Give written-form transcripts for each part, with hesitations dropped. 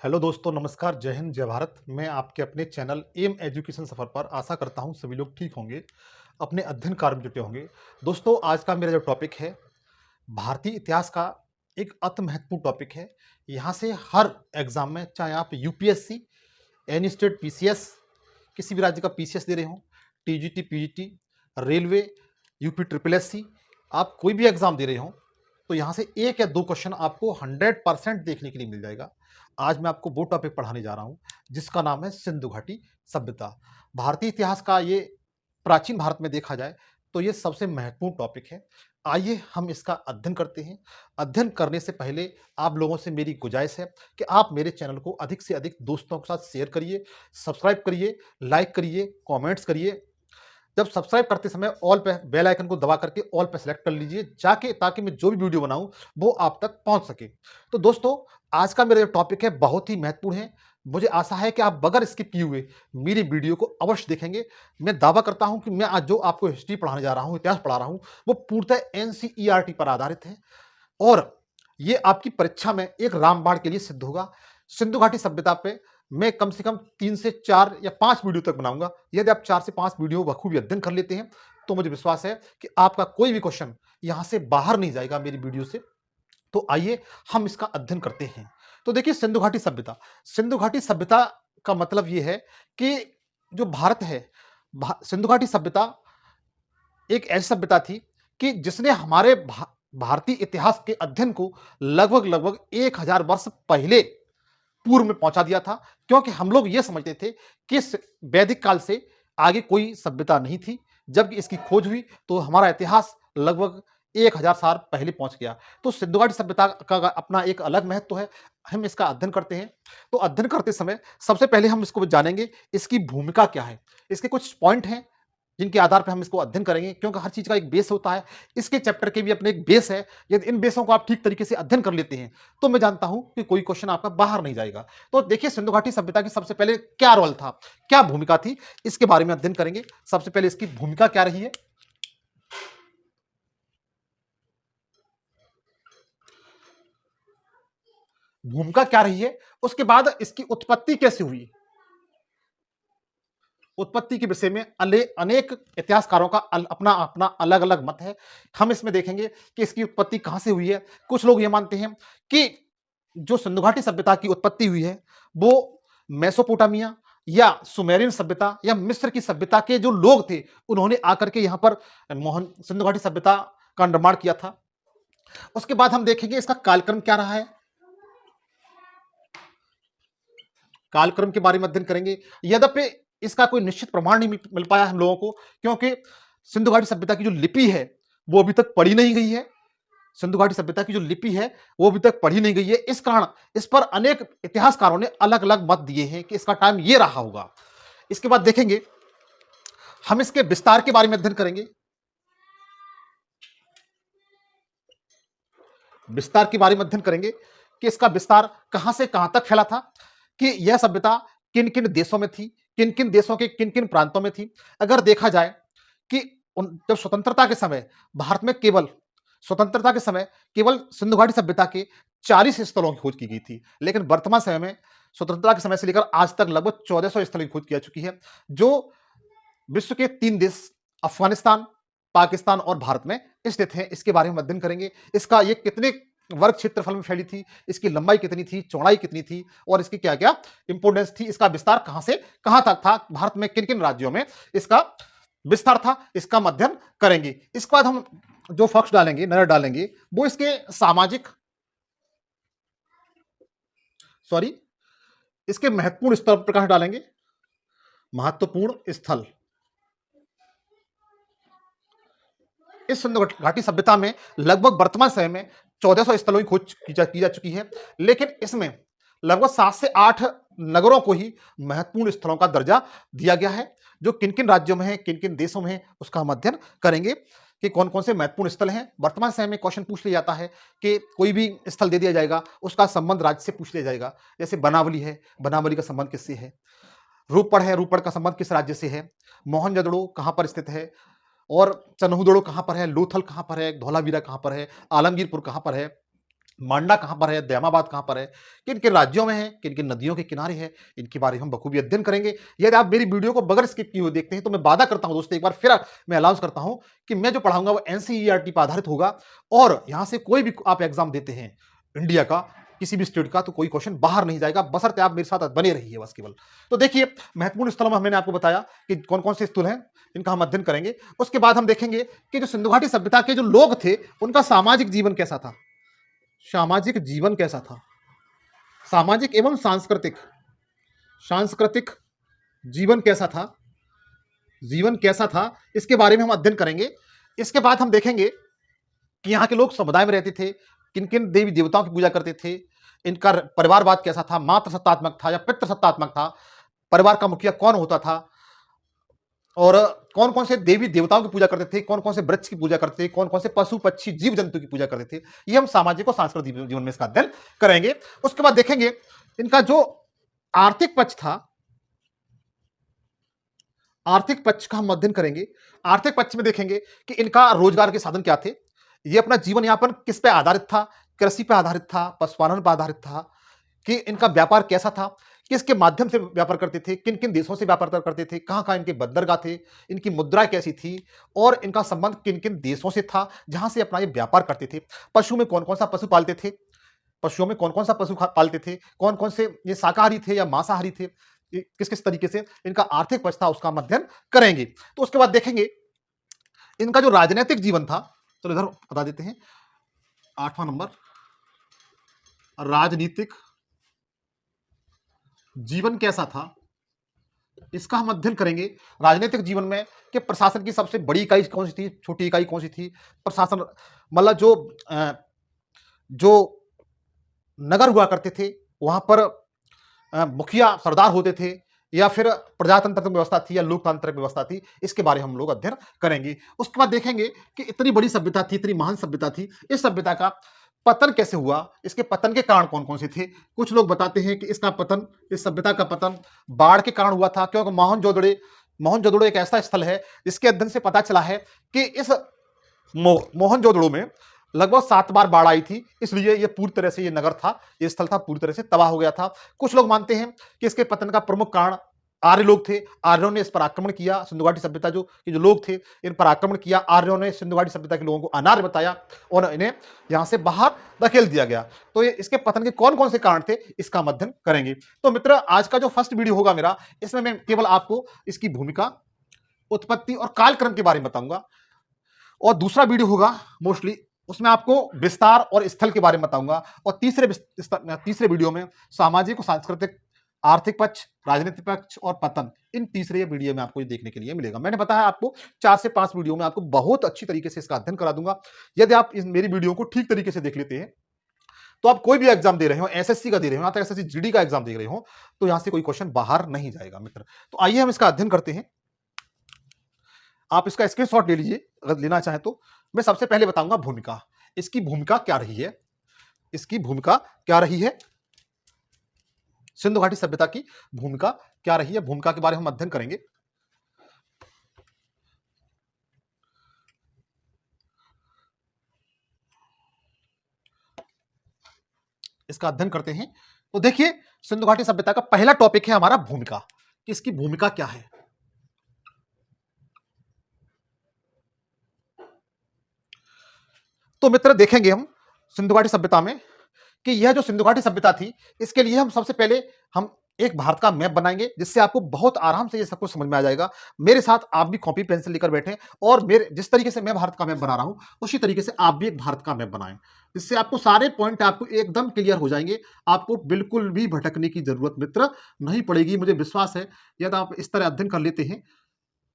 Hello दोस्तों, नमस्कार, जय हिंद, जय भारत। मैं आपके अपने चैनल एम एजुकेशन सफ़र पर आशा करता हूं सभी लोग ठीक होंगे, अपने अध्ययन कार्य में जुटे होंगे। दोस्तों, आज का मेरा जो टॉपिक है, भारतीय इतिहास का एक अति महत्वपूर्ण टॉपिक है। यहाँ से हर एग्ज़ाम में, चाहे आप यूपीएससी, एनी स्टेट पीसीएस, किसी भी राज्य का पीसीएस दे रहे हों, TGT, PGT, railway, UP triple SC, आप कोई भी एग्ज़ाम दे रहे हों, तो यहाँ से 1 या 2 क्वेश्चन आपको 100% देखने के लिए मिल जाएगा। आज मैं आपको वो टॉपिक पढ़ाने जा रहा हूँ, जिसका नाम है सिंधु घाटी सभ्यता। भारतीय इतिहास का ये प्राचीन भारत में देखा जाए, तो ये सबसे महत्वपूर्ण टॉपिक है। आइए हम इसका अध्ययन करते हैं। अध्ययन करने से पहले आप लोगों से मेरी गुजारिश है कि आप मेरे चैनल को अधिक से अधिक दोस्तों के साथ शेयर करिए, सब्सक्राइब करिए, लाइक करिए, कमेंट्स करिए। जब सब्सक्राइब करते समय ऑल पे बेल आइकन को दबा करके ऑल पे सेलेक्ट कर लीजिए, जाके ताकि मैं जो भी वीडियो बनाऊं वो आप तक पहुंच सके। तो दोस्तों, आज का मेरा जो टॉपिक है बहुत ही महत्वपूर्ण है। मुझे आशा है कि आप बगैर स्किप किए हुए मेरी वीडियो को अवश्य देखेंगे। मैं दावा करता हूं कि मैं आज जो आपको हिस्ट्री पढ़ाने जा रहा हूं, इतिहास पढ़ा रहा हूं, वो पूर्णतः एनसीईआरटी पर आधारित है और ये आपकी परीक्षा में एक रामबाण के लिए सिद्ध होगा। सिंधु घाटी सभ्यता पे मैं कम से कम 3 से 4 या 5 वीडियो तक बनाऊंगा। यदि आप 4 से 5 वीडियो बखूबी अध्ययन कर लेते हैं, तो मुझे विश्वास है कि आपका कोई भी क्वेश्चन यहां से बाहर नहीं जाएगा मेरी वीडियो से। तो आइए हम इसका अध्ययन करते हैं। तो देखिए, सिंधु घाटी सभ्यता। सिंधु घाटी सभ्यता का मतलब यह है कि जो भारत है, सिंधु घाटी सभ्यता एक ऐसी सभ्यता थी कि जिसने हमारे भारतीय इतिहास के अध्ययन को लगभग 1000 वर्ष पहले पूर्व में पहुंचा दिया था। क्योंकि हम लोग ये समझते थे कि वैदिक काल से आगे कोई सभ्यता नहीं थी। जब इसकी खोज हुई तो हमारा इतिहास लगभग 1000 साल पहले पहुंच गया। तो सिंधु घाटी सभ्यता का अपना एक अलग महत्व है। हम इसका अध्ययन करते हैं। तो अध्ययन करते समय सबसे पहले हम इसको जानेंगे, इसकी भूमिका क्या है। इसके कुछ पॉइंट हैं जिनके आधार पर हम इसको अध्ययन करेंगे, क्योंकि हर चीज का एक बेस होता है। इसके चैप्टर के भी अपने एक बेस है। यदि इन बेसों को आप ठीक तरीके से अध्ययन कर लेते हैं, तो मैं जानता हूं कि कोई क्वेश्चन आपका बाहर नहीं जाएगा। तो देखिए, सिंधु घाटी सभ्यता की सबसे पहले क्या रोल था, क्या भूमिका थी, इसके बारे में अध्ययन करेंगे। सबसे पहले इसकी भूमिका क्या रही है। भूमिका क्या रही है, उसके बाद इसकी उत्पत्ति कैसे हुई। उत्पत्ति के विषय में अनेक इतिहासकारों का अपना अपना अलग अलग मत है। हम इसमें देखेंगे कि इसकी उत्पत्ति कहां से हुई है। कुछ लोग ये मानते हैं कि जो सिंधु घाटी सभ्यता की उत्पत्ति हुई है, वो मेसोपोटामिया या सुमेरियन सभ्यता या मिस्र की सभ्यता के जो लोग थे, उन्होंने आकर के यहां पर मोहन सिंधु घाटी सभ्यता का निर्माण किया था। उसके बाद हम देखेंगे इसका कालक्रम क्या रहा है। कालक्रम के बारे में अध्ययन करेंगे। यद्यपि इसका कोई निश्चित प्रमाण नहीं मिल पाया हम लोगों को, क्योंकि सिंधु घाटी सभ्यता की जो लिपि है वो अभी तक पढ़ी नहीं गई है। सिंधु घाटी सभ्यता की जो लिपि है वो अभी तक पढ़ी नहीं गई है। इस कारण इस पर अनेक इतिहासकारों ने अलग अलग मत दिए हैं कि इसका टाइम ये रहा होगा। इसके बाद देखेंगे हम इसके विस्तार के बारे में अध्ययन करेंगे। विस्तार के बारे में अध्ययन करेंगे कि इसका विस्तार कहां से कहां तक फैला था, कि यह सभ्यता किन किन देशों में थी, किन किन देशों के किन किन प्रांतों में थी। अगर देखा जाए कि जब स्वतंत्रता के समय भारत में स्वतंत्रता के समय केवल सिंधु घाटी सभ्यता के 40 स्थलों की खोज की गई थी, लेकिन वर्तमान समय में स्वतंत्रता के समय से लेकर आज तक लगभग 1400 स्थलों की खोज की जा चुकी है, जो विश्व के 3 देश अफगानिस्तान, पाकिस्तान और भारत में स्थित हैं। इसके बारे में अध्ययन करेंगे। इसका ये कितने वर्ग क्षेत्रफल में फैली थी, इसकी लंबाई कितनी थी, चौड़ाई कितनी थी और इसकी क्या क्या इंपोर्टेंस थी, इसका विस्तार कहां से कहां तक था, भारत में किन किन राज्यों में इसका विस्तार था, इसका अध्ययन करेंगे। इसके बाद हम जो फक्स डालेंगे, नजर डालेंगे, वो इसके सामाजिक इसके महत्वपूर्ण स्थल पर प्रकाश डालेंगे। महत्वपूर्ण स्थल इस सिंधु घाटी सभ्यता में लगभग वर्तमान समय में 1400 स्थलों की खोज की जा चुकी है, लेकिन इसमें लगभग 7 से 8 नगरों को ही महत्वपूर्ण स्थलों का दर्जा दिया गया है। जो किन किन राज्यों में है, किन किन देशों में है, उसका हम अध्ययन करेंगे कि कौन कौन से महत्वपूर्ण स्थल हैं। वर्तमान समय में क्वेश्चन पूछ लिया जाता है कि कोई भी स्थल दे दिया जाएगा, उसका संबंध राज्य से पूछ लिया जाएगा। जैसे बनावली है, बनावली का संबंध किससे है। रूपड़ है, रूपड़ का संबंध किस राज्य से है। मोहनजोदड़ो कहां पर स्थित है और चन्हुदड़ो कहां पर है, लोथल कहां पर है, धौलावीरा कहां पर है, आलमगीरपुर कहां पर है, मांडा कहाँ पर है, दैमाबाद कहाँ पर है, किन किन राज्यों में है, किन किन नदियों के किनारे है, इनके बारे में हम बखूबी अध्ययन करेंगे। यदि आप मेरी वीडियो को बगैर स्किप किए हुए देखते हैं तो मैं वादा करता हूं दोस्तों, एक बार फिर मैं अनाउंस करता हूं कि मैं जो पढ़ाऊंगा वो एनसीईआरटी पर आधारित होगा, और यहां से कोई भी आप एग्जाम देते हैं इंडिया का, किसी भी स्टेट का, तो कोई क्वेश्चन बाहर नहीं जाएगा, बशर्ते आप मेरे साथ बने रहिए बस केवल। तो देखिए, महत्वपूर्ण स्थलों में मैंने आपको बताया कि कौन कौन से स्थल हैं, इनका हम अध्ययन करेंगे। उसके बाद हम देखेंगे कि जो सिंधु घाटी सभ्यता के जो लोग थे उनका सामाजिक जीवन कैसा था, सामाजिक जीवन कैसा था, सामाजिक एवं सांस्कृतिक, सांस्कृतिक जीवन कैसा था, जीवन कैसा था, इसके बारे में हम अध्ययन करेंगे। इसके बाद हम देखेंगे कि यहाँ के लोग समुदाय में रहते थे, किन किन देवी देवताओं की पूजा करते थे, इनका परिवारवाद कैसा था, मातृ सत्तात्मक था या पितृ सत्तात्मक था, परिवार का मुखिया कौन होता था, और कौन कौन से देवी देवताओं की पूजा करते थे, कौन कौन से वृक्ष की पूजा करते थे, कौन कौन से पशु पक्षी जीव जंतु की पूजा करते थे, ये हम सामाजिक और सांस्कृतिक जीवन में इसका अध्ययन करेंगे। उसके बाद देखेंगे इनका जो आर्थिक पक्ष था, आर्थिक पक्ष का हम अध्ययन करेंगे। आर्थिक पक्ष में देखेंगे कि इनका रोजगार के साधन क्या थे, ये अपना जीवन यापन किस पे आधारित था, कृषि पे आधारित था, पशुपालन पर आधारित था, कि इनका व्यापार कैसा था, किसके माध्यम से व्यापार करते थे, किन किन देशों से व्यापार करते थे, कहां कहां इनके बंदरगाह थे, इनकी मुद्रा कैसी थी, और इनका संबंध किन किन देशों से था जहां से अपना ये व्यापार करते थे। पशु में कौन कौन सा पशु पालते थे, पशुओं में कौन कौन सा पशु पालते थे, कौन कौन से ये शाकाहारी थे या मांसाहारी थे, किस किस तरीके से इनका आर्थिक पक्ष था, उसका हम अध्ययन करेंगे। तो उसके बाद देखेंगे इनका जो राजनीतिक जीवन था, चलो इधर बता देते हैं, 8वां नंबर, राजनीतिक जीवन कैसा था, इसका हम अध्ययन करेंगे। राजनीतिक जीवन में कि प्रशासन की सबसे बड़ी इकाई कौन सी थी, छोटी इकाई कौन सी थी, प्रशासन मतलब जो नगर हुआ करते थे वहां पर मुखिया सरदार होते थे, या फिर प्रजातंत्र व्यवस्था थी या लोकतांत्रिक व्यवस्था थी, इसके बारे में हम लोग अध्ययन करेंगे। उसके बाद देखेंगे कि इतनी बड़ी सभ्यता थी, इतनी महान सभ्यता थी, इस सभ्यता का पतन कैसे हुआ, इसके पतन के कारण कौन कौन से थे। कुछ लोग बताते हैं कि इसका पतन, इस सभ्यता का पतन बाढ़ के कारण हुआ था, क्योंकि मोहनजोदड़ो एक ऐसा स्थल है जिसके अध्ययन से पता चला है कि इस मोहनजोदड़ो में लगभग 7 बार बाढ़ आई थी, इसलिए ये पूरी तरह से ये नगर था, ये स्थल था, पूरी तरह से तबाह हो गया था। कुछ लोग मानते हैं कि इसके पतन का प्रमुख कारण आर्य लोग थे, आर्यों ने इस पर आक्रमण किया, सिंधु घाटी सभ्यता जो लोग थे इन पर आक्रमण किया, आर्यों ने सिंधु घाटी सभ्यता के लोगों को अनार्य बताया और इन्हें यहां से बाहर धकेल दिया गया। तो ये इसके पतन के कौन कौन से कारण थे, इसका हम अध्ययन करेंगे। तो मित्र, आज का जो फर्स्ट वीडियो होगा मेरा, इसमें मैं केवल आपको इसकी भूमिका, उत्पत्ति और कालक्रम के बारे में बताऊंगा, और दूसरा वीडियो होगा मोस्टली उसमें आपको विस्तार और स्थल के बारे में बताऊंगा, और तीसरे वीडियो में सामाजिक और सांस्कृतिक, आर्थिक पक्ष, राजनीतिक पक्ष और पतन, इन तीसरे वीडियो में आपको देखने के लिए मिलेगा। मैंने बताया आपको 4 से 5 वीडियो में आपको बहुत अच्छी तरीके से इसका अध्ययन करा दूंगा। यदि आप इस मेरी वीडियो को ठीक तरीके से देख लेते हैं तो आप कोई भी एग्जाम दे रहे हो, एसएससी का दे रहे हो, तो एसएससी जीडी का एग्जाम दे रहे हो, तो यहां से कोई क्वेश्चन बाहर नहीं जाएगा मित्र। तो आइए हम इसका अध्ययन करते हैं। आप इसका स्क्रीनशॉट ले लीजिए अगर लेना चाहें तो। मैं सबसे पहले बताऊंगा भूमिका, इसकी भूमिका क्या रही है, इसकी भूमिका क्या रही है, सिंधु घाटी सभ्यता की भूमिका क्या रही है, भूमिका के बारे में हम अध्ययन करेंगे। इसका अध्ययन करते हैं। तो देखिए, सिंधु घाटी सभ्यता का पहला टॉपिक है हमारा भूमिका, कि इसकी भूमिका क्या है। तो मित्र देखेंगे हम सिंधु घाटी सभ्यता में कि यह जो सिंधु घाटी सभ्यता थी, इसके लिए हम सबसे पहले हम एक भारत का मैप बनाएंगे, जिससे आपको बहुत आराम से ये सब कुछ समझ में आ जाएगा। मेरे साथ आप भी कॉपी पेंसिल लेकर बैठे, और मेरे जिस तरीके से मैं भारत का मैप बना रहा हूं उसी तरीके से आप भी एक भारत का मैप बनाएं, जिससे आपको सारे पॉइंट आपको एकदम क्लियर हो जाएंगे। आपको बिल्कुल भी भटकने की जरूरत मित्र नहीं पड़ेगी। मुझे विश्वास है यदि आप इस तरह अध्ययन कर लेते हैं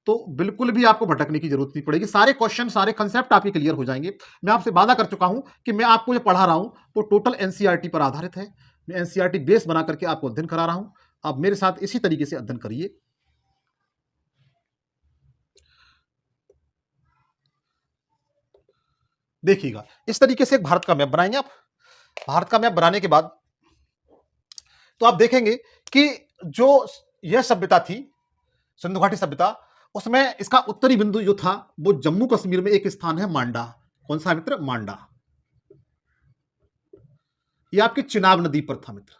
तो बिल्कुल भी आपको भटकने की जरूरत नहीं पड़ेगी। सारे क्वेश्चन, सारे कंसेप्ट आपके क्लियर हो जाएंगे। मैं आपसे वादा कर चुका हूं कि मैं आपको जो पढ़ा रहा हूं वो टोटल एनसीईआरटी पर आधारित है। मैं एनसीईआरटी बेस बना करके आपको अध्ययन करा रहा हूं। आप मेरे साथ इसी तरीके से अध्ययन करिए। देखिएगा, इस तरीके से एक भारत का मैप बनाएंगे आप। भारत का मैप बनाने के बाद तो आप देखेंगे कि जो यह सभ्यता थी, सिंधु घाटी सभ्यता, उसमें इसका उत्तरी बिंदु जो था वो जम्मू कश्मीर में एक स्थान है मांडा। कौन सा है मित्र? मांडा। ये आपकी चिनाब नदी पर था मित्र।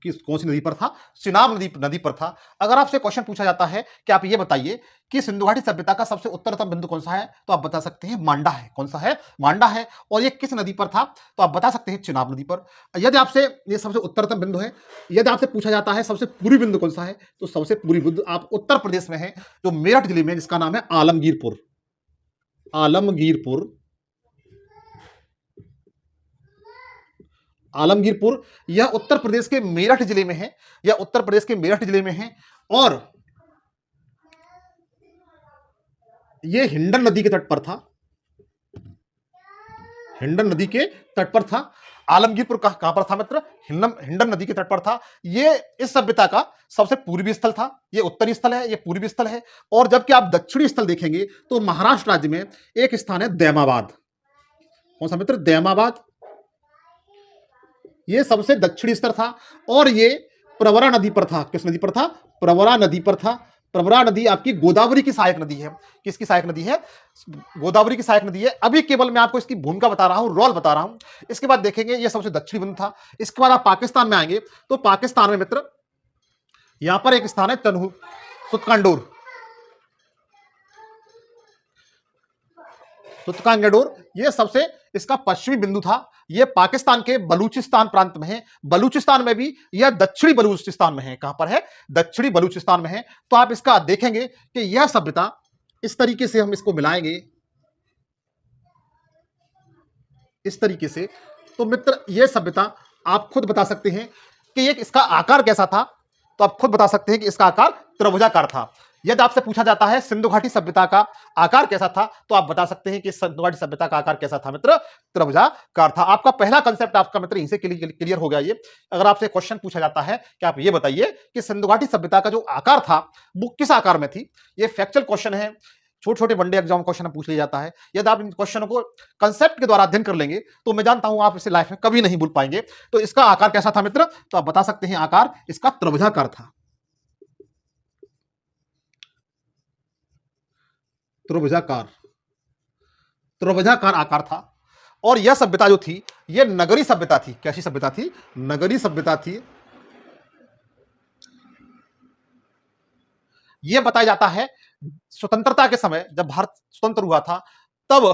किस कौन सी नदी पर था? चिनाब नदी पर था। अगर आपसे क्वेश्चन पूछा जाता है कि आप ये बताइए कि सिंधु घाटी सभ्यता का सबसे उत्तरतम बिंदु कौन सा है, तो आप बता सकते हैं मांडा है। कौन सा है? मांडा है। और ये किस नदी पर था, तो आप बता सकते हैं चिनाब नदी पर। यदि आपसे ये सबसे उत्तरतम बिंदु है, यदि आपसे पूछा जाता है सबसे पूर्वी बिंदु कौन सा है, तो सबसे पूर्वी बिंदु आप उत्तर प्रदेश में है, जो मेरठ जिले में, जिसका नाम है आलमगीरपुर। आलमगीरपुर, आलमगीरपुर, यह उत्तर प्रदेश के मेरठ जिले में है। यह उत्तर प्रदेश के मेरठ जिले में है और यह हिंडन नदी के तट पर था। हिंडन नदी के तट पर था। आलमगीरपुर कहां पर था मित्र? हिंडन नदी के तट पर था। यह इस सभ्यता का सबसे पूर्वी स्थल था। यह उत्तरी स्थल है, यह पूर्वी स्थल है। और जबकि आप दक्षिणी स्थल देखेंगे तो महाराष्ट्र राज्य में एक स्थान है दैमाबाद। कौन सा मित्र? दैमाबाद। यह सबसे दक्षिणी स्तर था और यह प्रवरा नदी पर था। किस नदी पर था? प्रवरा नदी पर था। प्रवरा नदी आपकी गोदावरी की सहायक नदी है। किसकी सहायक नदी है? गोदावरी की सहायक नदी है। अभी केवल मैं आपको इसकी भूमिका बता रहा हूं, रोल बता रहा हूं। इसके बाद देखेंगे यह सबसे दक्षिणी बिंदु था। इसके बाद आप पाकिस्तान में आएंगे तो पाकिस्तान में मित्र यहां पर एक स्थान है तनहू सुतकांडोर। सुतकांगडोर यह सबसे इसका पश्चिमी बिंदु था। यह पाकिस्तान के बलूचिस्तान प्रांत में है। बलूचिस्तान में भी यह दक्षिणी बलूचिस्तान में है। कहां पर है? दक्षिणी बलूचिस्तान में है। तो आप इसका देखेंगे कि यह सभ्यता इस तरीके से हम इसको मिलाएंगे, इस तरीके से। तो मित्र यह सभ्यता आप खुद बता सकते हैं कि एक इसका आकार कैसा था। तो आप खुद बता सकते हैं कि इसका आकार त्रिभुजाकार था। यदि आपसे पूछा जाता है सिंधु घाटी सभ्यता का आकार कैसा था, तो आप बता सकते हैं कि सिंधु घाटी सभ्यता का आकार कैसा था मित्र? त्रिभुजाकार था। आपका पहला कंसेप्ट आपका मित्र इनसे क्लियर हो गया। ये अगर आपसे क्वेश्चन पूछा जाता है कि आप ये बताइए कि सिंधु घाटी सभ्यता का जो आकार था वो किस आकार में थी, ये फैक्चुअल क्वेश्चन है। छोटे छोटे वनडे एग्जाम क्वेश्चन पूछ लिया जाता है। यदि आप इन क्वेश्चनों को कंसेप्ट के द्वारा अध्ययन कर लेंगे तो मैं जानता हूं आप इसे लाइफ में कभी नहीं भूल पाएंगे। तो इसका आकार कैसा था मित्र? तो आप बता सकते हैं आकार इसका त्रिभुजाकार था। त्रिभुजाकार, त्रिभुजाकार आकार था। और यह सभ्यता जो थी यह नगरी सभ्यता थी। कैसी सभ्यता थी? नगरी सभ्यता थी। यह बताया जाता है स्वतंत्रता के समय जब भारत स्वतंत्र हुआ था तब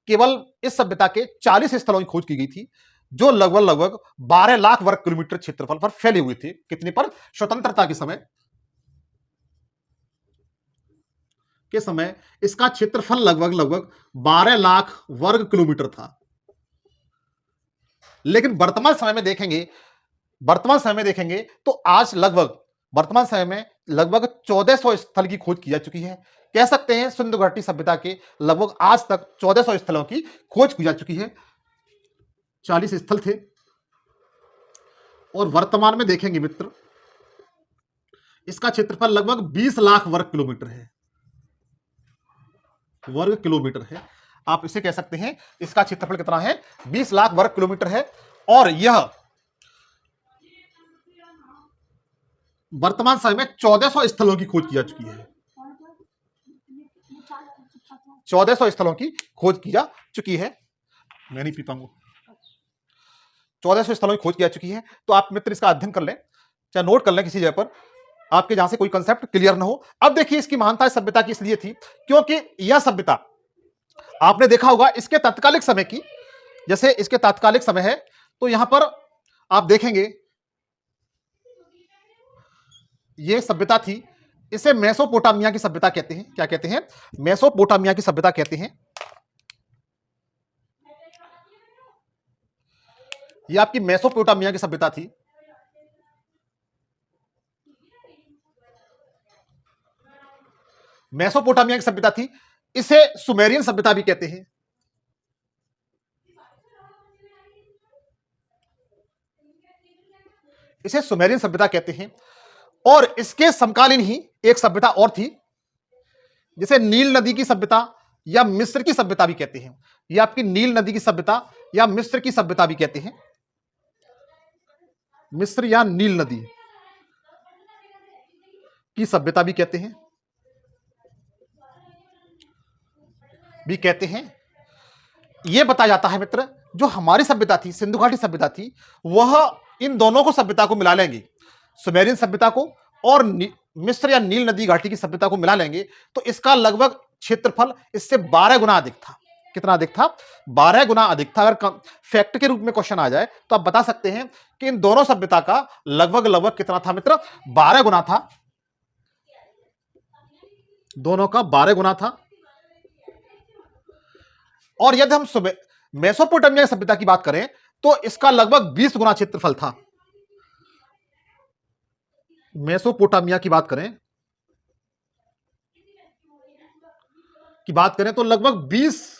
केवल इस सभ्यता के 40 स्थलों की खोज की गई थी, जो लगभग लगभग 12 लाख वर्ग किलोमीटर क्षेत्रफल पर फैले हुए थे। कितने पर? स्वतंत्रता के समय इसका क्षेत्रफल लगभग लगभग 12 लाख वर्ग किलोमीटर था। लेकिन वर्तमान समय में देखेंगे तो आज लगभग वर्तमान समय में लगभग 1400 स्थल की खोज की जा चुकी है। कह सकते हैं सिंधु घाटी सभ्यता के लगभग आज तक 1400 स्थलों की खोज की जा चुकी है। 40 स्थल थे और वर्तमान में देखेंगे मित्र इसका क्षेत्रफल लगभग 20 लाख वर्ग किलोमीटर है। आप इसे कह सकते हैं इसका क्षेत्रफल कितना है? 20 लाख वर्ग किलोमीटर है। और यह वर्तमान समय में 1400 स्थलों की खोज की जा चुकी है। 1400 स्थलों की खोज की जा चुकी है। मैं नहीं पी पाऊंगा। 1400 स्थलों की खोज की जा चुकी है। तो आप मित्र इसका अध्ययन कर लें, चाहे नोट कर लें किसी जगह पर, आपके जहां से कोई कंसेप्ट क्लियर ना हो। अब देखिए इसकी महानता इस सभ्यता की इसलिए थी क्योंकि यह सभ्यता आपने देखा होगा इसके तात्कालिक समय की, जैसे इसके तात्कालिक समय है तो यहां पर आप देखेंगे यह सभ्यता थी, इसे मेसोपोटामिया की सभ्यता कहते हैं। क्या कहते हैं? मेसोपोटामिया की सभ्यता कहते हैं। यह आपकी मेसोपोटामिया की सभ्यता थी। मेसोपोटामिया की सभ्यता थी। इसे सुमेरियन सभ्यता भी कहते हैं। इसे सुमेरियन सभ्यता कहते हैं। और इसके समकालीन ही एक सभ्यता और थी जिसे नील नदी की सभ्यता या मिस्र की सभ्यता भी कहते हैं। यह आपकी नील नदी की सभ्यता या मिस्र की सभ्यता भी कहते हैं। मिस्र या नील नदी की सभ्यता भी कहते हैं। यह बताया जाता है मित्र, जो हमारी सभ्यता थी, सिंधु घाटी सभ्यता थी, वह इन दोनों को सभ्यता को मिला लेंगे, सुमेरियन सभ्यता को और मिस्र या नील नदी घाटी की सभ्यता को मिला लेंगे, तो इसका लगभग क्षेत्रफल इससे 12 गुना अधिक था। कितना अधिक था? 12 गुना अधिक था। अगर फैक्ट के रूप में क्वेश्चन आ जाए तो आप बता सकते हैं कि इन दोनों सभ्यता का लगभग लगभग कितना था मित्र? 12 गुना था। दोनों का 12 गुना था। और यदि हम मेसोपोटामिया की सभ्यता की बात करें तो इसका लगभग 20 गुना क्षेत्रफल था। मेसोपोटामिया की बात करें तो लगभग 20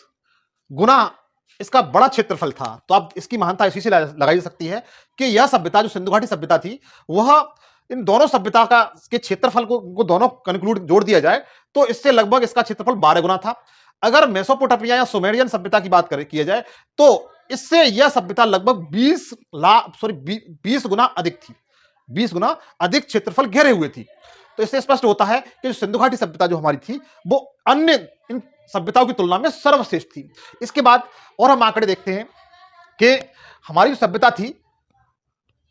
गुना इसका बड़ा क्षेत्रफल था। तो आप इसकी महानता इसी से लगाई जा सकती है कि यह सभ्यता, जो सिंधु घाटी सभ्यता थी, वह इन दोनों सभ्यता का के क्षेत्रफल को दोनों कंक्लूड जोड़ दिया जाए तो इससे लगभग इसका क्षेत्रफल 12 गुना था। अगर मेसोपोटामिया या सुमेरियन सभ्यता की बात किया जाए तो इससे यह सभ्यता लगभग 20 गुना अधिक थी, 20 गुना अधिक क्षेत्रफल घेरे हुए थी। तो इससे स्पष्ट होता है कि सिंधु घाटी सभ्यता जो हमारी थी वो अन्य इन सभ्यताओं की तुलना में सर्वश्रेष्ठ थी। इसके बाद और हम आंकड़े देखते हैं कि हमारी जो सभ्यता थी,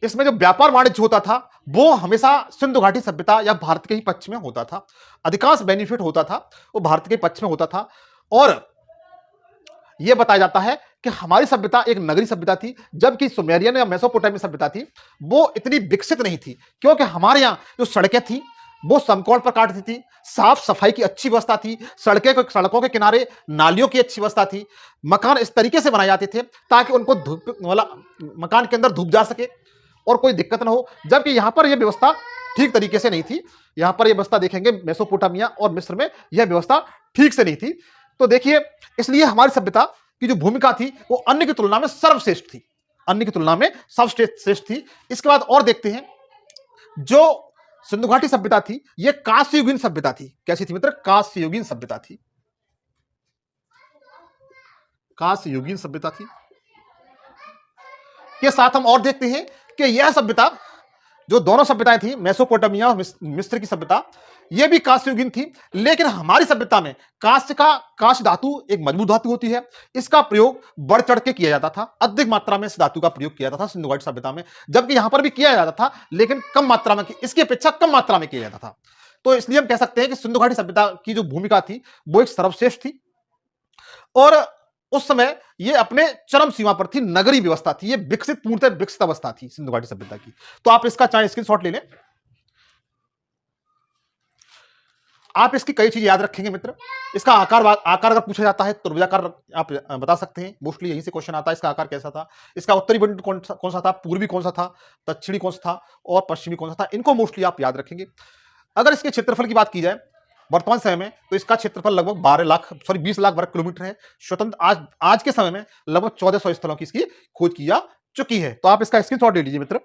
इसमें जो व्यापार वाणिज्य होता था वो हमेशा सिंधु घाटी सभ्यता या भारत के ही पक्ष में होता था। अधिकांश बेनिफिट होता था वो भारत के पक्ष में होता था। और यह बताया जाता है कि हमारी सभ्यता एक नगरी सभ्यता थी, जबकि सुमेरियन या मेसोपोटामिया सभ्यता थी वो इतनी विकसित नहीं थी, क्योंकि हमारे यहाँ जो सड़कें थी वो समकोण पर काटती थी, साफ सफाई की अच्छी व्यवस्था थी, सड़कों के किनारे नालियों की अच्छी व्यवस्था थी, मकान इस तरीके से बनाए जाते थे ताकि उनको धूप मकान के अंदर धूप जा सके और कोई दिक्कत ना हो। जबकि यहां पर यह व्यवस्था ठीक तरीके से नहीं थी। यहां पर यह व्यवस्था देखेंगे मेसोपोटामिया और मिस्र में यह व्यवस्था ठीक से नहीं थी। तो देखिए, इसलिए हमारी सभ्यता की जो भूमिका थी वो अन्य की तुलना में सर्वश्रेष्ठ थी, अन्य की तुलना में सर्वश्रेष्ठ थी। इसके बाद और देखते हैं, जो सिंधु घाटी सभ्यता थी यह कांस्ययुगीन सभ्यता थी। कैसी थी मित्र? कांस्ययुगीन सभ्यता थी। कांस्ययुगीन सभ्यता थी के साथ हम और देखते हैं कि यह सभ्यता, जो दोनों सभ्यताएं थी, मेसोपोटामिया और मिस्र की सभ्यता, यह भी कांस्ययुगीन थी। लेकिन हमारी सभ्यता में कांस्य धातु एक मजबूत धातु होती है, इसका प्रयोग बढ़ चढ़ के किया जाता था, अधिक मात्रा में इस धातु का प्रयोग किया जाता था सिंधु घाटी सभ्यता में। जबकि यहां पर भी किया जाता था लेकिन कम मात्रा में, इसकी अपेक्षा कम मात्रा में किया जाता था। तो इसलिए हम कह सकते हैं कि सिंधु घाटी सभ्यता की जो भूमिका थी वो एक सर्वश्रेष्ठ थी। और उस समय यह अपने चरम सीमा पर थी, नगरी व्यवस्था थी, यह पूर्णतः विकसित अवस्था थी सिंधु घाटी सभ्यता की। तो आप इसका चाहे स्क्रीनशॉट ले लें। आप इसकी कई चीजें याद रखेंगे मित्र। इसका आकार अगर पूछा जाता है तो त्रिभुजाकार आप बता सकते हैं, मोस्टली यहीं से क्वेश्चन आता है। इसका आकार कैसा था, इसका उत्तरी बिंदु कौन सा था, पूर्वी कौन सा था, दक्षिणी कौन सा था और पश्चिमी कौन सा था, इनको मोस्टली आप याद रखेंगे। अगर इसके क्षेत्रफल की बात की जाए वर्तमान समय में तो इसका क्षेत्रफल लगभग 20 लाख वर्ग किलोमीटर है। स्वतंत्र आज के समय में लगभग 1400 स्थलों की इसकी खोज की जा चुकी है। तो आप इसका स्क्रीनशॉट ले लीजिए मित्र।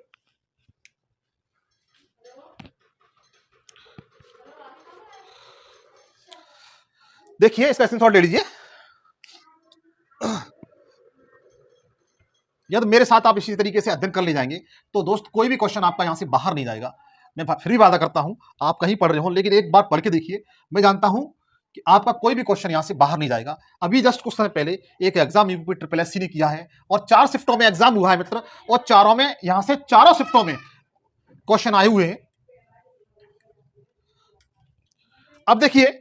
देखिए, इसका स्क्रीनशॉट ले लीजिए। यदि मेरे साथ आप इसी तरीके से अध्ययन कर ले जाएंगे तो दोस्त कोई भी क्वेश्चन आपका यहां से बाहर नहीं जाएगा। मैं फिर भी वादा करता हूं, आप कहीं पढ़ रहे हो लेकिन एक बार पढ़ के देखिए, मैं जानता हूं कि आपका कोई भी क्वेश्चन यहां से बाहर नहीं जाएगा। अभी जस्ट कुछ समय पहले एक एग्जाम यूपी ट्रिपल एससी ने किया है और 4 शिफ्टों में एग्जाम हुआ है मित्र, और चारों में यहां से चारों शिफ्टों में क्वेश्चन आए हुए हैं। अब देखिए,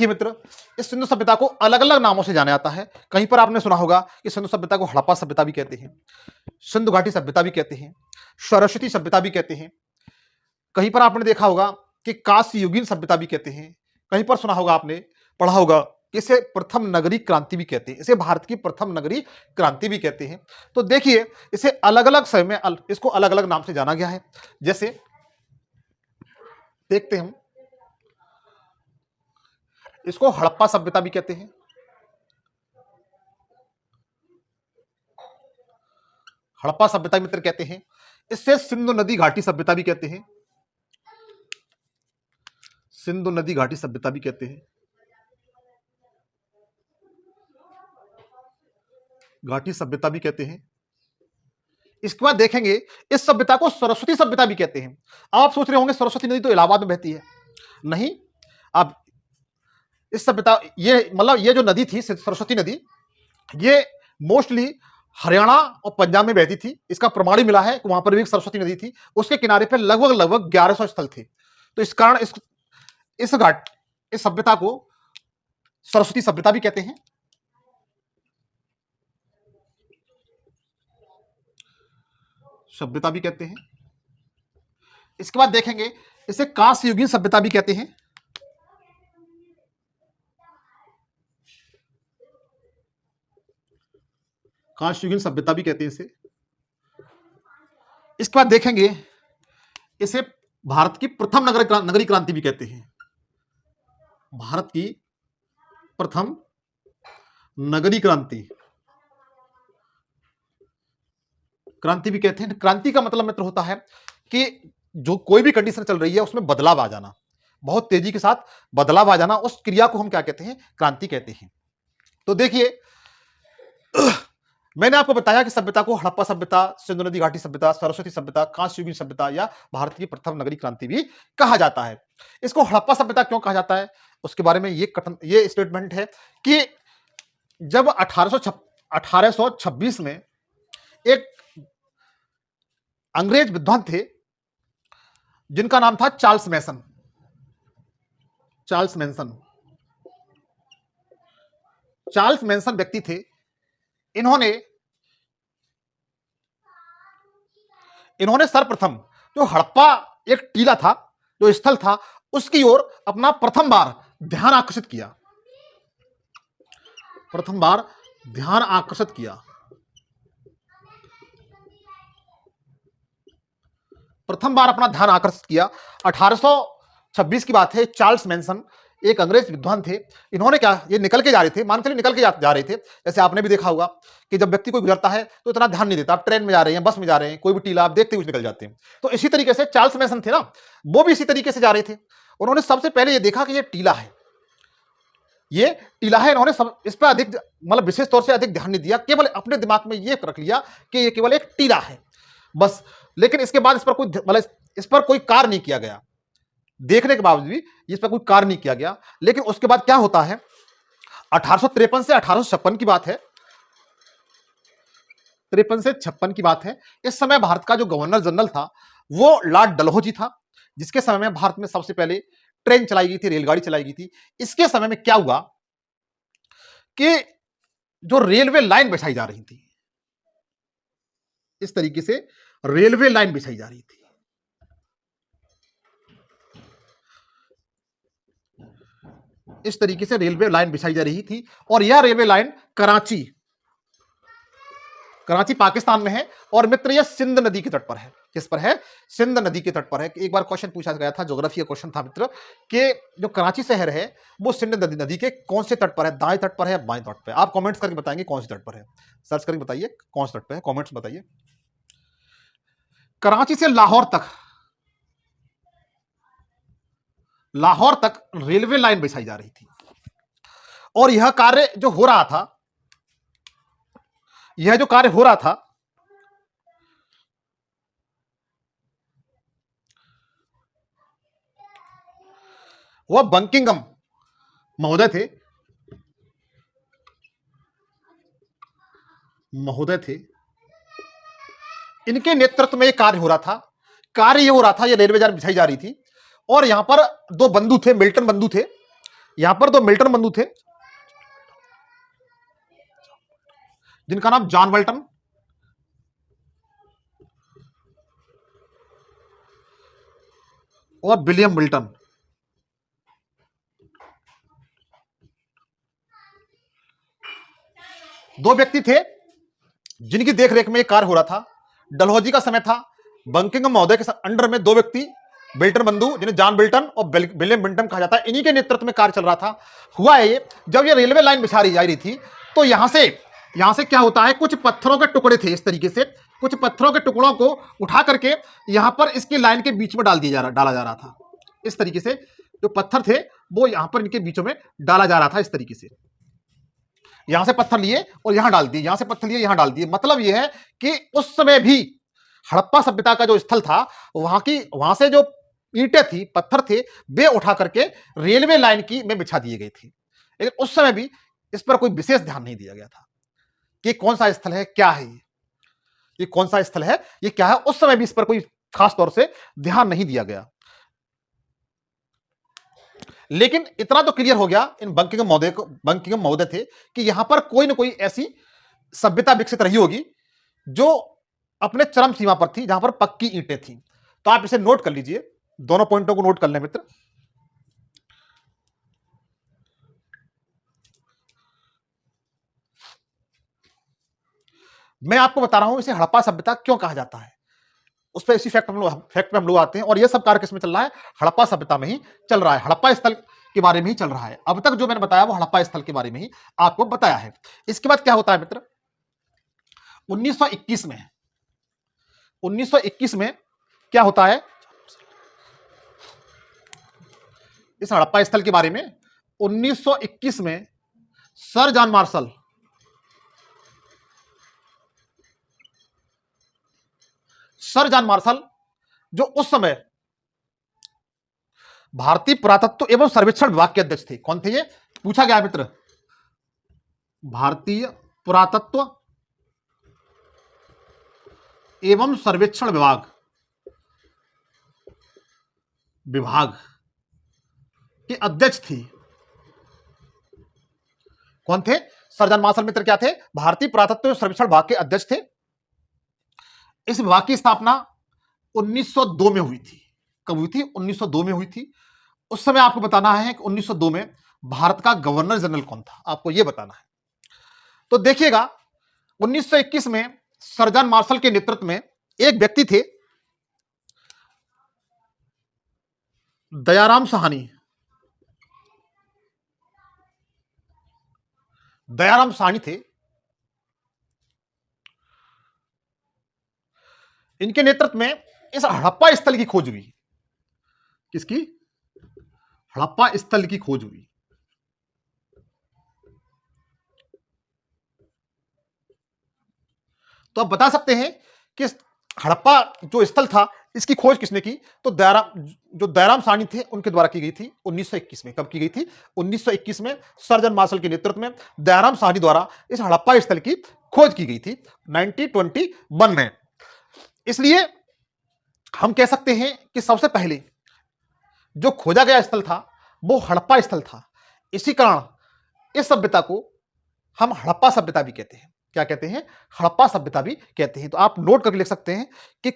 मित्र, इस सिंधु सभ्यता को अलग अलग नामों से जाना जाता है। कहीं पर आपने सुना होगा कि सिंधु सभ्यता को हड़प्पा सभ्यता भी कहते हैं, सिंधु घाटी सभ्यता भी कहते हैं, सरस्वती सभ्यता भी कहते हैं। कहीं पर आपने देखा होगा कि कांस्ययुगीन सभ्यता भी कहते हैं। कहीं पर सुना होगा, आपने पढ़ा होगा, इसे प्रथम नगरी क्रांति भी कहते हैं, इसे भारत की प्रथम नगरी क्रांति भी कहते हैं। तो देखिए, इसे अलग अलग समय में इसको अलग अलग नाम से जाना गया है। जैसे देखते हैं, हम इसको हड़प्पा सभ्यता भी कहते हैं, हड़प्पा सभ्यता मित्र कहते हैं। इससे सिंधु नदी घाटी सभ्यता भी कहते हैं, सिंधु नदी घाटी सभ्यता भी कहते हैं, घाटी सभ्यता भी कहते हैं। इसके बाद देखेंगे इस सभ्यता को सरस्वती सभ्यता भी कहते हैं। आप सोच रहे होंगे सरस्वती नदी तो इलाहाबाद में बहती है। नहीं, अब इस सभ्यता ये मतलब ये जो नदी थी सरस्वती नदी, ये मोस्टली हरियाणा और पंजाब में बहती थी। इसका प्रमाण ही मिला है कि वहां पर भी एक सरस्वती नदी थी। उसके किनारे पर लगभग लगभग 1100 स्थल थे। तो इस कारण इस सभ्यता को सरस्वती सभ्यता भी कहते हैं। सभ्यता भी कहते हैं। इसके बाद देखेंगे इसे कांस्य युगीन सभ्यता भी कहते हैं। कांस्य युगीन सभ्यता भी कहते हैं इसे। इसके बाद देखेंगे इसे भारत की प्रथम नगरीय क्रांति भी कहते हैं। भारत की प्रथम नगरीय क्रांति भी कहते हैं। क्रांति का मतलब मित्र होता है कि जो कोई भी कंडीशन चल रही है उसमें बदलाव आ जाना, बहुत तेजी के साथ बदलाव आ जाना, उस क्रिया को हम क्या कहते हैं? क्रांति कहते हैं। तो देखिए मैंने आपको बताया कि सभ्यता को हड़प्पा सभ्यता, सिंधु नदी घाटी सभ्यता, सरस्वती सभ्यता, कांस्य युगीन सभ्यता या भारत की प्रथम नगरीय क्रांति भी कहा जाता है। इसको हड़प्पा सभ्यता क्यों कहा जाता है उसके बारे में ये स्टेटमेंट है कि जब 1826 में एक अंग्रेज विद्वान थे जिनका नाम था चार्ल्स मैसन। चार्ल्स मैसन व्यक्ति थे। इन्होंने सर्वप्रथम जो हड़प्पा एक टीला था, जो स्थल था, उसकी ओर अपना प्रथम बार ध्यान आकर्षित किया। प्रथम बार ध्यान आकर्षित किया 1826 की बात है। चार्ल्स मैसन एक अंग्रेज विद्वान थे। इन्होंने क्या, ये निकल के जा रहे थे, मान चलिए निकल के जा रहे थे। जैसे आपने भी देखा होगा कि जब व्यक्ति कोई गुजरता है तो इतना ध्यान नहीं देता, आप ट्रेन में जा रहे हैं, बस में जा रहे हैं, कोई भी टीला आप देखते हुए निकल जाते हैं। तो इसी तरीके से चार्ल्स मैसन थे ना, वो भी इसी तरीके से जा रहे थे। उन्होंने सबसे पहले ये देखा कि ये टीला है, इन्होंने इस पर अधिक मतलब विशेष तौर से अधिक ध्यान नहीं दिया, केवल अपने दिमाग में ये रख लिया कि ये केवल एक टीला है बस। लेकिन इसके बाद इस पर कोई कार्य नहीं किया गया। देखने के बावजूद भी इस पर कोई कार्य नहीं किया गया। लेकिन उसके बाद क्या होता है, 1853 से 1856 की बात है। 53 से 56 की बात है। इस समय भारत का जो गवर्नर जनरल था वो लॉर्ड डलहौजी था, जिसके समय में भारत में सबसे पहले ट्रेन चलाई गई थी, रेलगाड़ी चलाई गई थी। इसके समय में क्या हुआ कि जो रेलवे लाइन बिछाई जा रही थी, इस तरीके से रेलवे लाइन बिछाई जा रही थी। इस तरीके से रेलवे लाइन बिछाई जा रही थी और यह रेलवे लाइन कराची पाकिस्तान में है। और मित्र यह सिंध नदी के तट पर है। किस पर है? सिंध नदी के तट पर है। एक बार क्वेश्चन पूछा गया था, ज्योग्राफी का क्वेश्चन था मित्र, कि जो कराची शहर है वो सिंध नदी के कौन से तट पर है, दाएं तट पर है, बाएं तट पर है? आप कमेंट्स करके बताएंगे कौन से तट पर है, सर्च करके बताइए कौन से तट पर है, कमेंट्स बताइए। कराची से लाहौर तक रेलवे लाइन बिछाई जा रही थी और यह कार्य जो हो रहा था, वह बंकिंघम महोदय थे। इनके नेतृत्व में यह कार्य हो रहा था। यह रेलवे लाइन बिछाई जा रही थी और यहां पर दो बंधु थे, मिल्टन बंधु थे। यहां पर दो मिल्टन बंधु थे जिनका नाम जॉन बोल्टन और विलियम मिल्टन। दो व्यक्ति थे जिनकी देखरेख में यह कार्य हो रहा था। डलहौजी का समय था। बंकिंघम महोदय के अंडर में दो व्यक्ति बेल्टन बंधु, जिन्हें जॉन बेल्टन और विलियम बेंटम कहा जाता है, इन्हीं के नेतृत्व में कार्य चल रहा था। हुआ है ये, जब ये रेलवे लाइन बिछाई जा रही थी तो यहां से क्या होता है, कुछ पत्थरों के टुकड़े थे। इस तरीके से कुछ पत्थरों के टुकड़ों को उठा करके यहां पर इसकी लाइन के बीच में डाला जा रहा था। इस तरीके से जो पत्थर थे वो यहां पर इनके बीचों में डाला जा रहा था। इस तरीके से यहां से पत्थर लिए और यहां डाल दिए, यहां से पत्थर लिए यहां डाल दिए। मतलब यह है कि उस समय भी हड़प्पा सभ्यता का जो स्थल था, वहां से जो ईंटें थी, पत्थर थे, वे उठा करके रेलवे लाइन की में बिछा दिए गए थे। लेकिन उस समय भी इस पर कोई विशेष ध्यान नहीं दिया गया था कि कौन सा स्थल है, क्या है ये कौन सा स्थल है, ये क्या है। उस समय भी इस पर कोई खास तौर से ध्यान नहीं दिया गया। लेकिन इतना तो क्लियर हो गया इन बंकिंगम महोदय थे कि यहां पर कोई ना कोई ऐसी सभ्यता विकसित रही होगी जो अपने चरम सीमा पर थी, जहां पर पक्की ईंटें थी। तो आप इसे नोट कर लीजिए, दोनों पॉइंटों को नोट कर लें मित्र। मैं आपको बता रहा हूं इसे हड़प्पा सभ्यता क्यों कहा जाता है, उस पर इसी फैक्ट पे हम लोग आते हैं। और यह सब कार्य किसमें चल रहा है, हड़प्पा सभ्यता में ही चल रहा है, हड़प्पा स्थल के बारे में ही चल रहा है। अब तक जो मैंने बताया वो हड़प्पा स्थल के बारे में ही आपको बताया है। इसके बाद क्या होता है मित्र, 1921 में 1921 में क्या होता है इस हड़प्पा स्थल के बारे में। 1921 में सर जॉन मार्शल जो उस समय भारतीय पुरातत्व एवं सर्वेक्षण विभाग के अध्यक्ष थे। कौन थे ये, पूछा गया मित्र, भारतीय पुरातत्व एवं सर्वेक्षण विभाग के अध्यक्ष थे। कौन थे, सर जॉन मार्शल मित्र क्या थे, भारतीय पुरातत्व एवं सर्वेक्षण विभाग के अध्यक्ष थे। इस विभाग की स्थापना 1902 में हुई थी। कब हुई थी, 1902 में हुई थी। उस समय आपको बताना है कि 1902 में भारत का गवर्नर जनरल कौन था, आपको यह बताना है। तो देखिएगा 1921 में सर जॉन मार्शल के नेतृत्व में एक व्यक्ति थे, दयाराम साहनी थे। इनके नेतृत्व में इस हड़प्पा स्थल की खोज हुई। किसकी, हड़प्पा स्थल की खोज हुई। तो आप बता सकते हैं कि हड़प्पा जो स्थल था इसकी खोज किसने की, तो दयाराम साहनी थे, उनके द्वारा की गई थी 1921 में। कब की गई थी, 1921 में सर जॉन मार्शल के नेतृत्व में दयाराम साहनी द्वारा इस हड़प्पा स्थल की खोज की गई थी 1921 में। इसलिए हम कह सकते हैं कि सबसे पहले जो खोजा गया स्थल था वो हड़प्पा स्थल था। इसी कारण इस सभ्यता को हम हड़प्पा सभ्यता भी कहते हैं। क्या कहते हैं, हड़प्पा सभ्यता भी कहते हैं। तो आप नोट करके लिख सकते हैं कि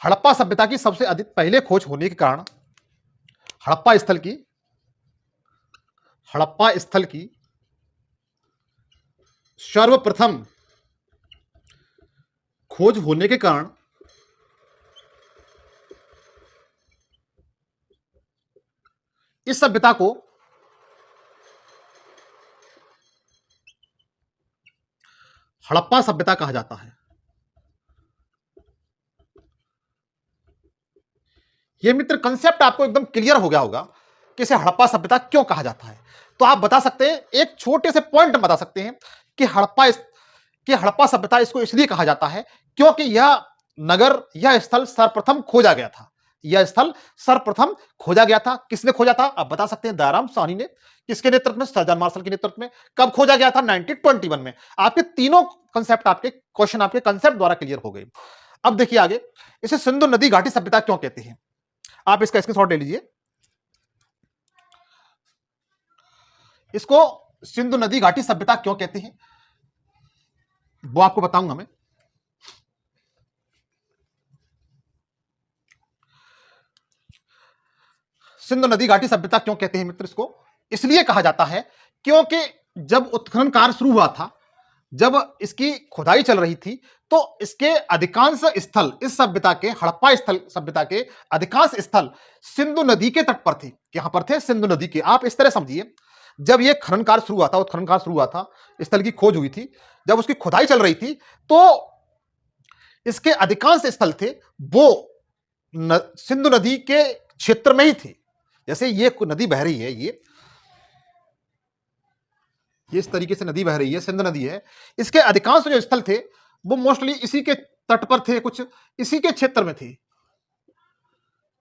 हड़प्पा सभ्यता की सबसे अधिक पहले खोज होने के कारण हड़प्पा स्थल की सर्वप्रथम खोज होने के कारण इस सभ्यता को हड़प्पा सभ्यता कहा जाता है। यह मित्र कंसेप्ट आपको एकदम क्लियर हो गया होगा कि इसे हड़प्पा सभ्यता क्यों कहा जाता है। तो आप बता सकते हैं, एक छोटे से पॉइंट बता सकते हैं कि हड़प्पा सभ्यता इसको इसलिए कहा जाता है क्योंकि यह स्थल सर्वप्रथम खोजा गया था। यह स्थल सर्वप्रथम खोजा गया था। किसने खोजा था, आप बता सकते हैं, दयाराम साहनी ने। किसके नेतृत्व में, सर जॉन मार्शल के नेतृत्व में। कब खोजा गया था, 1921 में। आपके तीनों कंसेप्ट, आपके क्वेश्चन आपके कंसेप्ट द्वारा क्लियर हो गए। अब देखिए आगे, इसे सिंधु नदी घाटी सभ्यता क्यों कहते हैं, आप इसका स्क्रीनशॉट ले लीजिए। इसको सिंधु नदी घाटी सभ्यता क्यों कहते हैं वो आपको बताऊंगा मैं। सिंधु नदी घाटी सभ्यता क्यों कहते हैं मित्र, इसको इसलिए कहा जाता है क्योंकि जब उत्खनन कार्य शुरू हुआ था, जब इसकी खुदाई चल रही थी, तो इसके अधिकांश स्थल, इस सभ्यता के, हड़प्पा स्थल सभ्यता के अधिकांश स्थल सिंधु नदी के तट पर थे। यहां पर थे, सिंधु नदी के। आप इस तरह समझिए, जब यह खनन कार्य शुरू हुआ था, उत्खनन कार्य शुरू हुआ था, स्थल की खोज हुई थी, जब उसकी खुदाई चल रही थी, तो इसके अधिकांश स्थल थे वो सिंधु नदी के क्षेत्र में ही थे। जैसे ये नदी बह रही है, ये इस तरीके से नदी बह रही है, सिंधु नदी है। इसके अधिकांश जो स्थल थे वो मोस्टली इसी के तट पर थे, कुछ इसी के क्षेत्र में थे,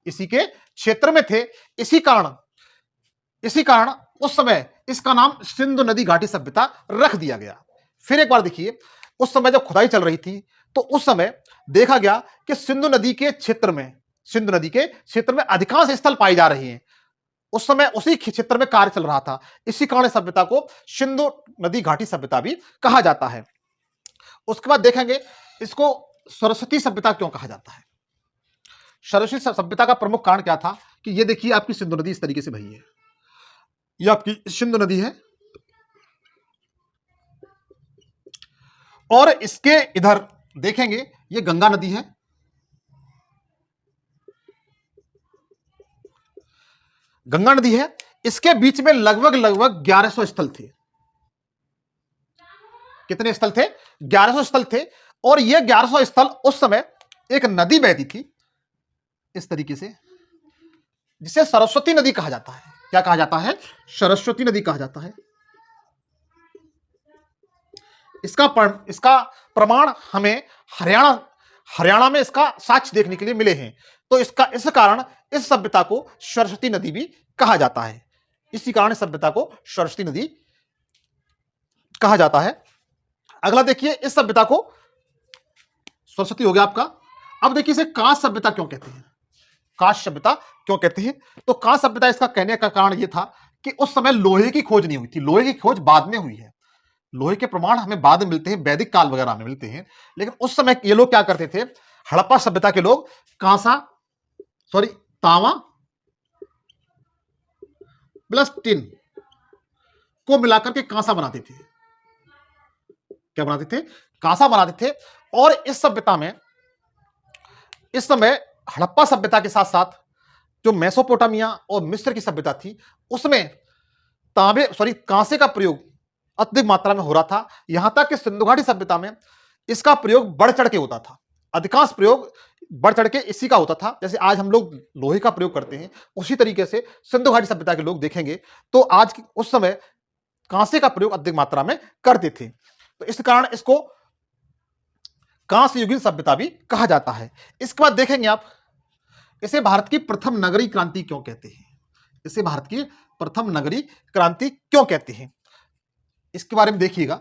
इसी के क्षेत्र में थे। इसी कारण उस समय इसका नाम सिंधु नदी घाटी सभ्यता रख दिया गया। फिर एक बार देखिए, उस समय जब खुदाई चल रही थी तो उस समय देखा गया कि सिंधु नदी के क्षेत्र में अधिकांश स्थल पाए जा रहे हैं। उस समय उसी क्षेत्र में कार्य चल रहा था, इसी कारण सभ्यता को सिंधु नदी घाटी सभ्यता भी कहा जाता है। उसके बाद देखेंगे इसको सरस्वती सभ्यता क्यों कहा जाता है। सरस्वती सभ्यता का प्रमुख कारण क्या था कि ये देखिए आपकी सिंधु नदी इस तरीके से बही है, ये आपकी सिंधु नदी है और इसके इधर देखेंगे ये गंगा नदी है, गंगा नदी है। इसके बीच में लगभग 1100 स्थल थे। कितने स्थल थे? 1100 स्थल थे। और ये 1100 स्थल उस समय एक नदी बहती थी इस तरीके से, जिसे सरस्वती नदी कहा जाता है। क्या कहा जाता है? सरस्वती नदी कहा जाता है। इसका प्रमाण हमें हरियाणा में इसका साक्ष्य देखने के लिए मिले हैं। तो इस कारण इस सभ्यता को सरस्वती नदी भी कहा जाता है। इसी कारण सभ्यता को सरस्वती नदी कहा जाता है। अगला देखिए, इस सभ्यता को सरस्वती हो गया आपका। अब देखिए इसे कांस्य सभ्यता क्यों कहते हैं? कांस्य सभ्यता क्यों कहते हैं? तो कांस्य सभ्यता इसका कहने का कारण यह था कि उस समय लोहे की खोज नहीं हुई थी, लोहे की खोज बाद में हुई है। लोहे के प्रमाण हमें बाद में मिलते हैं, वैदिक काल वगैरह में मिलते हैं। लेकिन उस समय ये लोग क्या करते थे, हड़प्पा सभ्यता के लोग तांबा प्लस टिन को मिलाकर के कांसा बनाते थे। क्या बनाते थे? कांसा बनाते थे। और इस सभ्यता में इस समय हड़प्पा सभ्यता के साथ साथ जो मेसोपोटामिया और मिस्र की सभ्यता थी उसमें कांसे का प्रयोग अधिक मात्रा में हो रहा था। यहां तक कि सिंधु घाटी सभ्यता में इसका प्रयोग बढ़ चढ़ के होता था। अधिकांश प्रयोग बढ़ चढ़ के इसी का होता था। जैसे आज हम लोग लोहे का प्रयोग करते हैं, उसी तरीके से सिंधु घाटी सभ्यता के लोग देखेंगे तो उस समय कांसे का प्रयोग अधिक मात्रा में करते थे। तो इस कारण इसको कांस्य युगीन सभ्यता भी कहा जाता है। इसके बाद देखेंगे आप, इसे भारत की प्रथम नगरीय क्रांति क्यों कहते हैं? इसे भारत की प्रथम नगरीय क्रांति क्यों कहते हैं, इसके बारे में देखिएगा।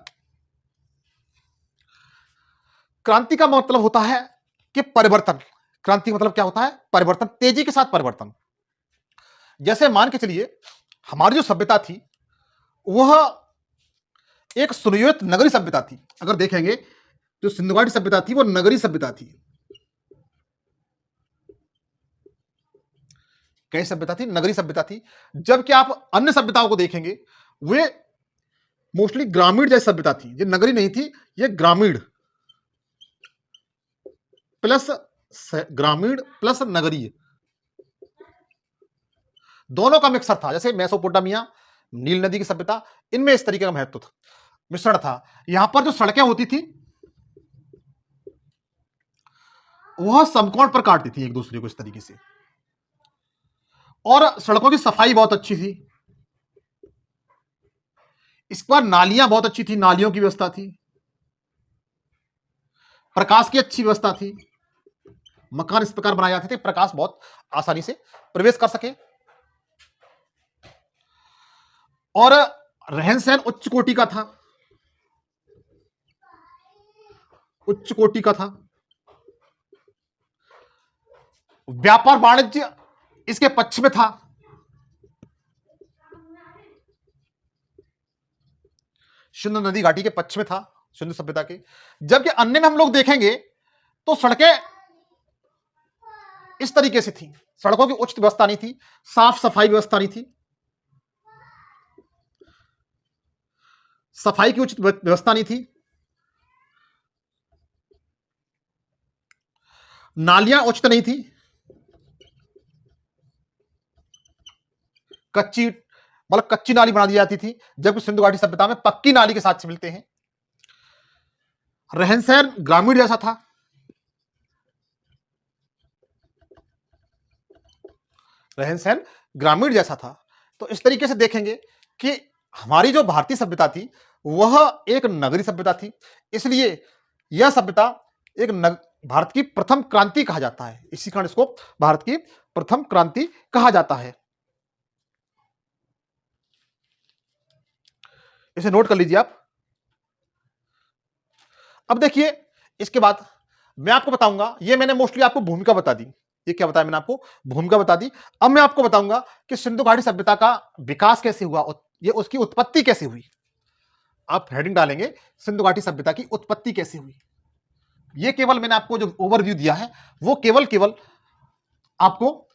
क्रांति का मतलब होता है कि परिवर्तन। क्रांति मतलब क्या होता है? परिवर्तन, तेजी के साथ परिवर्तन। जैसे मान के चलिए हमारी जो सभ्यता थी वह एक सुनियोजित नगरीय सभ्यता थी। अगर देखेंगे जो सिंधु घाटी सभ्यता थी वो नगरीय सभ्यता थी। कैसी सभ्यता थी? नगरीय सभ्यता थी। जबकि आप अन्य सभ्यताओं को देखेंगे वे मोस्टली ग्रामीण जैसी सभ्यता थी। ये नगरी नहीं थी, ये ग्रामीण प्लस नगरीय दोनों का मिक्सर था। जैसे मेसोपोटामिया, नील नदी की सभ्यता, इनमें इस तरीके का महत्व था, मिश्रण था। यहां पर जो सड़कें होती थी वह समकोण पर काटती थी एक दूसरे को इस तरीके से, और सड़कों की सफाई बहुत अच्छी थी। इस पर नालियां बहुत अच्छी थी, नालियों की व्यवस्था थी, प्रकाश की अच्छी व्यवस्था थी। मकान इस प्रकार बनाए जाते थे प्रकाश बहुत आसानी से प्रवेश कर सके, और रहन सहन उच्च कोटि का था, उच्च कोटि का था। व्यापार वाणिज्य इसके पक्ष में था। सिंधु नदी घाटी के पक्ष में था, सिंधु सभ्यता के। जबकि अन्य में हम लोग देखेंगे तो सड़कें इस तरीके से थी, सड़कों की उचित व्यवस्था नहीं थी, साफ सफाई व्यवस्था नहीं थी, सफाई की उचित व्यवस्था नहीं थी, नालियां उचित नहीं थी, कच्ची नाली बना दी जाती थी। जबकि सिंधु घाटी सभ्यता में पक्की नाली के साथ मिलते हैं। रहन सहन ग्रामीण जैसा था, रहन सहन ग्रामीण जैसा था। तो इस तरीके से देखेंगे कि हमारी जो भारतीय सभ्यता थी वह एक नगरीय सभ्यता थी, इसलिए यह सभ्यता एक भारत की प्रथम क्रांति कहा जाता है। इसी कारण इसको भारत की प्रथम क्रांति कहा जाता है। इसे नोट कर लीजिए आप। अब देखिए, इसके बाद मैं आपको बताऊंगा, ये मैंने मोस्टली आपको भूमिका बता दी। ये क्या बताया मैंने आपको? भूमिका बता दी। अब मैं आपको बताऊंगा कि सिंधु घाटी सभ्यता का विकास कैसे हुआ, ये उसकी उत्पत्ति कैसे हुई। आप हेडिंग डालेंगे सिंधु घाटी सभ्यता की उत्पत्ति कैसे हुई। ये केवल मैंने आपको जो ओवरव्यू दिया है वो केवल आपको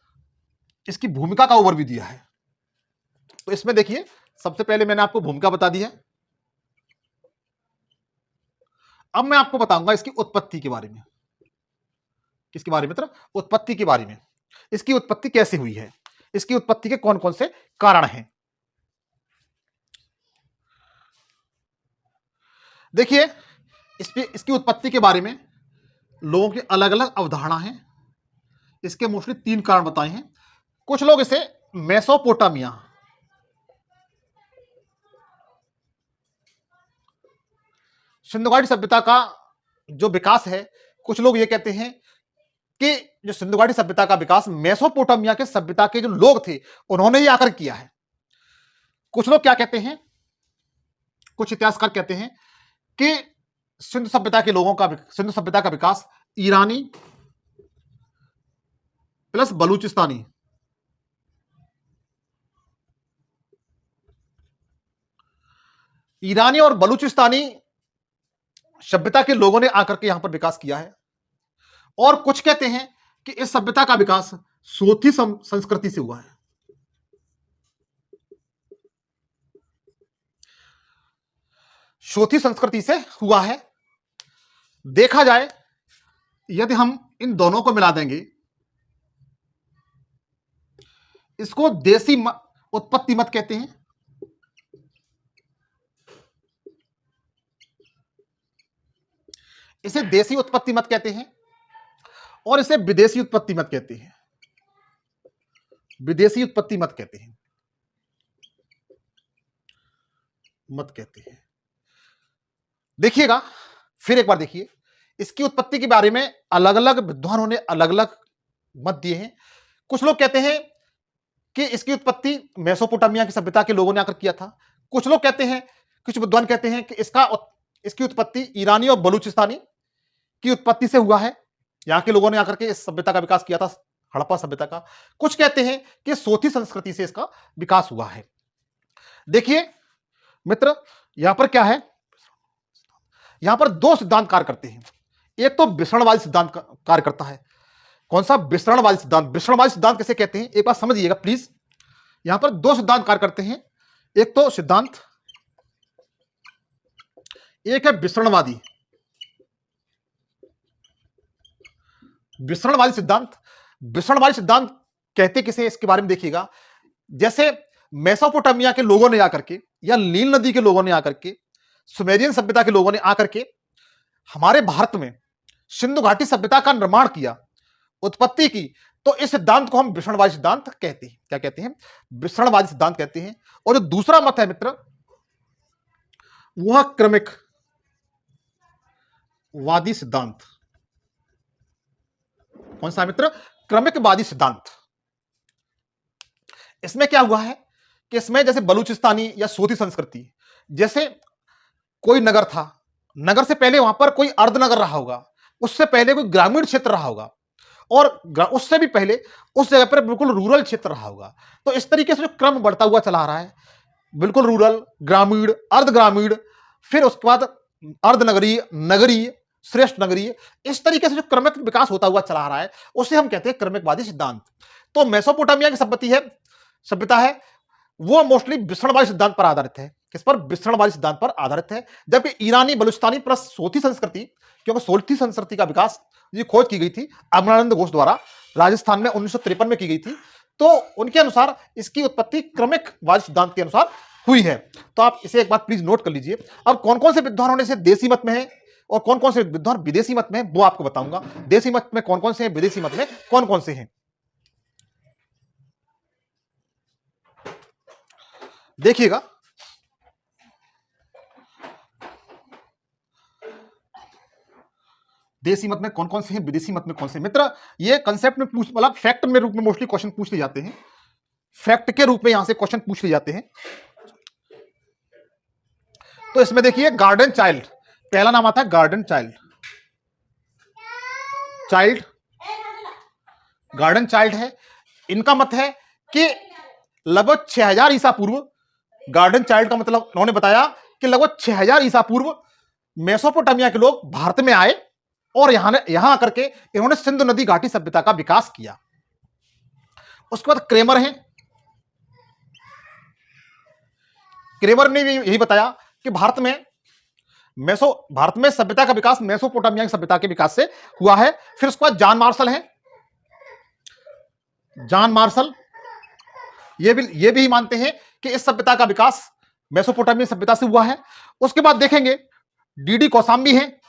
इसकी भूमिका का ओवरव्यू दिया है। तो इसमें देखिए, सबसे पहले मैंने आपको भूमिका बता दी है। अब मैं आपको बताऊंगा इसकी उत्पत्ति के बारे में। किसके बारे में? मतलब उत्पत्ति के बारे में। इसकी उत्पत्ति कैसे हुई है, इसकी उत्पत्ति के कौन कौन से कारण हैं। देखिए, इसकी उत्पत्ति के बारे में लोगों की अलग अलग अवधारणा है। इसके मोस्टली 3 कारण बताए हैं। कुछ लोग इसे मेसोपोटामिया, सिंधु घाटी सभ्यता का जो विकास है, कुछ लोग ये कहते हैं कि जो सिंधु घाटी सभ्यता का विकास मेसोपोटामिया के सभ्यता के जो लोग थे उन्होंने ही आकर किया है। कुछ लोग क्या कहते हैं, कुछ इतिहासकार कहते हैं कि सिंधु सभ्यता का विकास ईरानी प्लस बलूचिस्तानी, ईरानी और बलूचिस्तानी सभ्यता के लोगों ने आकर के यहां पर विकास किया है। और कुछ कहते हैं कि इस सभ्यता का विकास सोथी संस्कृति से हुआ है। सोथी संस्कृति से हुआ है। देखा जाए, यदि हम इन दोनों को मिला देंगे, इसको देसी उत्पत्ति मत कहते हैं, इसे देसी उत्पत्ति मत कहते हैं, और इसे विदेशी उत्पत्ति मत कहते हैं। विदेशी उत्पत्ति मत कहते हैं, मत कहते हैं। देखिएगा, फिर एक बार देखिए, इसकी उत्पत्ति के बारे में अलग अलग विद्वानों ने अलग अलग मत दिए हैं। कुछ लोग कहते हैं कि इसकी उत्पत्ति मेसोपोटामिया की सभ्यता के लोगों ने आकर किया था। कुछ लोग कहते हैं, कुछ विद्वान कहते हैं कि इसकी उत्पत्ति ईरानी और बलूचिस्तानी की उत्पत्ति से हुआ है, यहां के लोगों ने आकर के इस सभ्यता का विकास किया था, हड़प्पा सभ्यता का। कुछ कहते हैं कि सोथी संस्कृति से इसका विकास हुआ है। देखिए मित्र, यहां पर क्या है, यहां पर 2 सिद्धांत कार्य करते हैं। एक तो विसरणवादी सिद्धांत कार्य करता है। कौन सा? विसरणवादी सिद्धांत। विसरणवादी सिद्धांत किसे कहते हैं, एक बात समझिएगा प्लीज। यहां पर 2 सिद्धांत कार्य करते हैं। एक तो सिद्धांत, एक है विसरणवादी। विसरणवादी सिद्धांत, विसरणवादी सिद्धांत कहते किसे, इसके बारे में देखिएगा। जैसे मेसोपोटामिया के लोगों ने आकर के, या नील नदी के लोगों ने आकर के, सुमेरियन सभ्यता के लोगों ने आकर के हमारे भारत में सिंधु घाटी सभ्यता का निर्माण किया, उत्पत्ति की, तो इस सिद्धांत को हम विसरणवादी सिद्धांत कहते हैं। क्या कहते हैं? विसरणवादी सिद्धांत कहते हैं। और जो दूसरा मत है मित्र, वह क्रमिक वादी सिद्धांत। कौन सा मित्र? क्रमिकवादी सिद्धांत। इसमें क्या हुआ है कि इसमें जैसे बलूचिस्तानी या सोथी संस्कृति, जैसे कोई नगर था, नगर से पहले वहां पर कोई अर्धनगर रहा होगा, उससे पहले कोई ग्रामीण क्षेत्र रहा होगा, और उससे भी पहले उस जगह पर बिल्कुल रूरल क्षेत्र रहा होगा। तो इस तरीके से जो क्रम बढ़ता हुआ चला आ रहा है, बिल्कुल रूरल, ग्रामीण, अर्ध ग्रामीण, फिर उसके बाद अर्धनगरीय, नगरीय, श्रेष्ठ नगरीय, इस तरीके से जो क्रमिक विकास होता हुआ चला आ रहा है, उसे हम कहते हैं क्रमिकवादी सिद्धांत। तो मेसोपोटामिया की सभ्यता है, वो मोस्टली विसरणवादी सिद्धांत पर आधारित है। किस पर? विसरणवादी सिद्धांत पर आधारित है। जबकि ईरानी, बलूचिस्तानी प्लस सोथी संस्कृति, क्योंकि सोथी संस्कृति का विकास ये खोज की गई थी अमरानंद घोष द्वारा, राजस्थान में 1953 में की गई थी। तो उनके अनुसार इसकी उत्पत्ति क्रमिकवादी सिद्धांत के अनुसार हुई है। तो आप इसे एक बात प्लीज नोट कर लीजिए। अब कौन कौन से विद्वानों ने इसे देसी मत में है और कौन कौन से विद्वान विदेशी मत में है, वो आपको बताऊंगा। देसी मत में कौन कौन से हैं, विदेशी मत में कौन कौन से हैं। देखिएगा, देसी मत में कौन कौन से हैं, विदेशी मत में कौन से। मित्र ये कंसेप्ट में पूछ, मतलब फैक्ट में रूप में मोस्टली क्वेश्चन पूछ लिए जाते हैं, फैक्ट के रूप में यहां से क्वेश्चन पूछ लिए जाते हैं। तो इसमें देखिए गार्डन चाइल्ड, पहला नाम आता है garden child. Child garden child है। इनका मत है कि लगभग 6000 ईसा पूर्व, गार्डन चाइल्ड का मतलब उन्होंने बताया कि लगभग 6000 ईसा पूर्व मेसोपोटामिया के लोग भारत में आए और यहां आकर के इन्होंने सिंधु नदी घाटी सभ्यता का विकास किया। उसके बाद क्रेमर हैं, क्रेमर ने भी यही बताया कि भारत में सभ्यता का विकास मेसोपोटामिया की सभ्यता के विकास से हुआ है। फिर उसके बाद जॉन मार्शल हैं, जॉन मार्शल ये भी मानते हैं कि इस सभ्यता का विकास मेसोपोटामिया सभ्यता से हुआ है। उसके बाद देखेंगे डीडी कौशाम्बी हैं,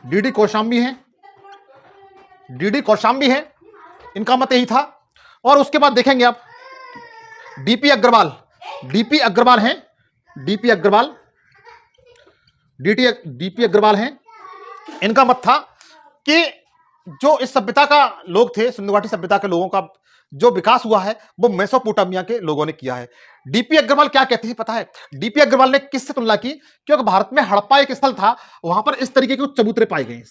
डीडी कौशाम्बी हैं, इनका मत यही था। और उसके बाद देखेंगे आप डीपी अग्रवाल हैं, डीपी अग्रवाल हैं। इनका मत था कि जो इस सभ्यता का लोग थे, सिंधु घाटी सभ्यता के लोगों का जो विकास हुआ है वो मेसोपोटामिया के लोगों ने किया है। डीपी अग्रवाल क्या कहते हैं पता है? डीपी अग्रवाल ने किससे तुलना की? क्योंकि भारत में हड़प्पा एक स्थल था, वहां पर इस तरीके के चबूतरे पाए गए हैं,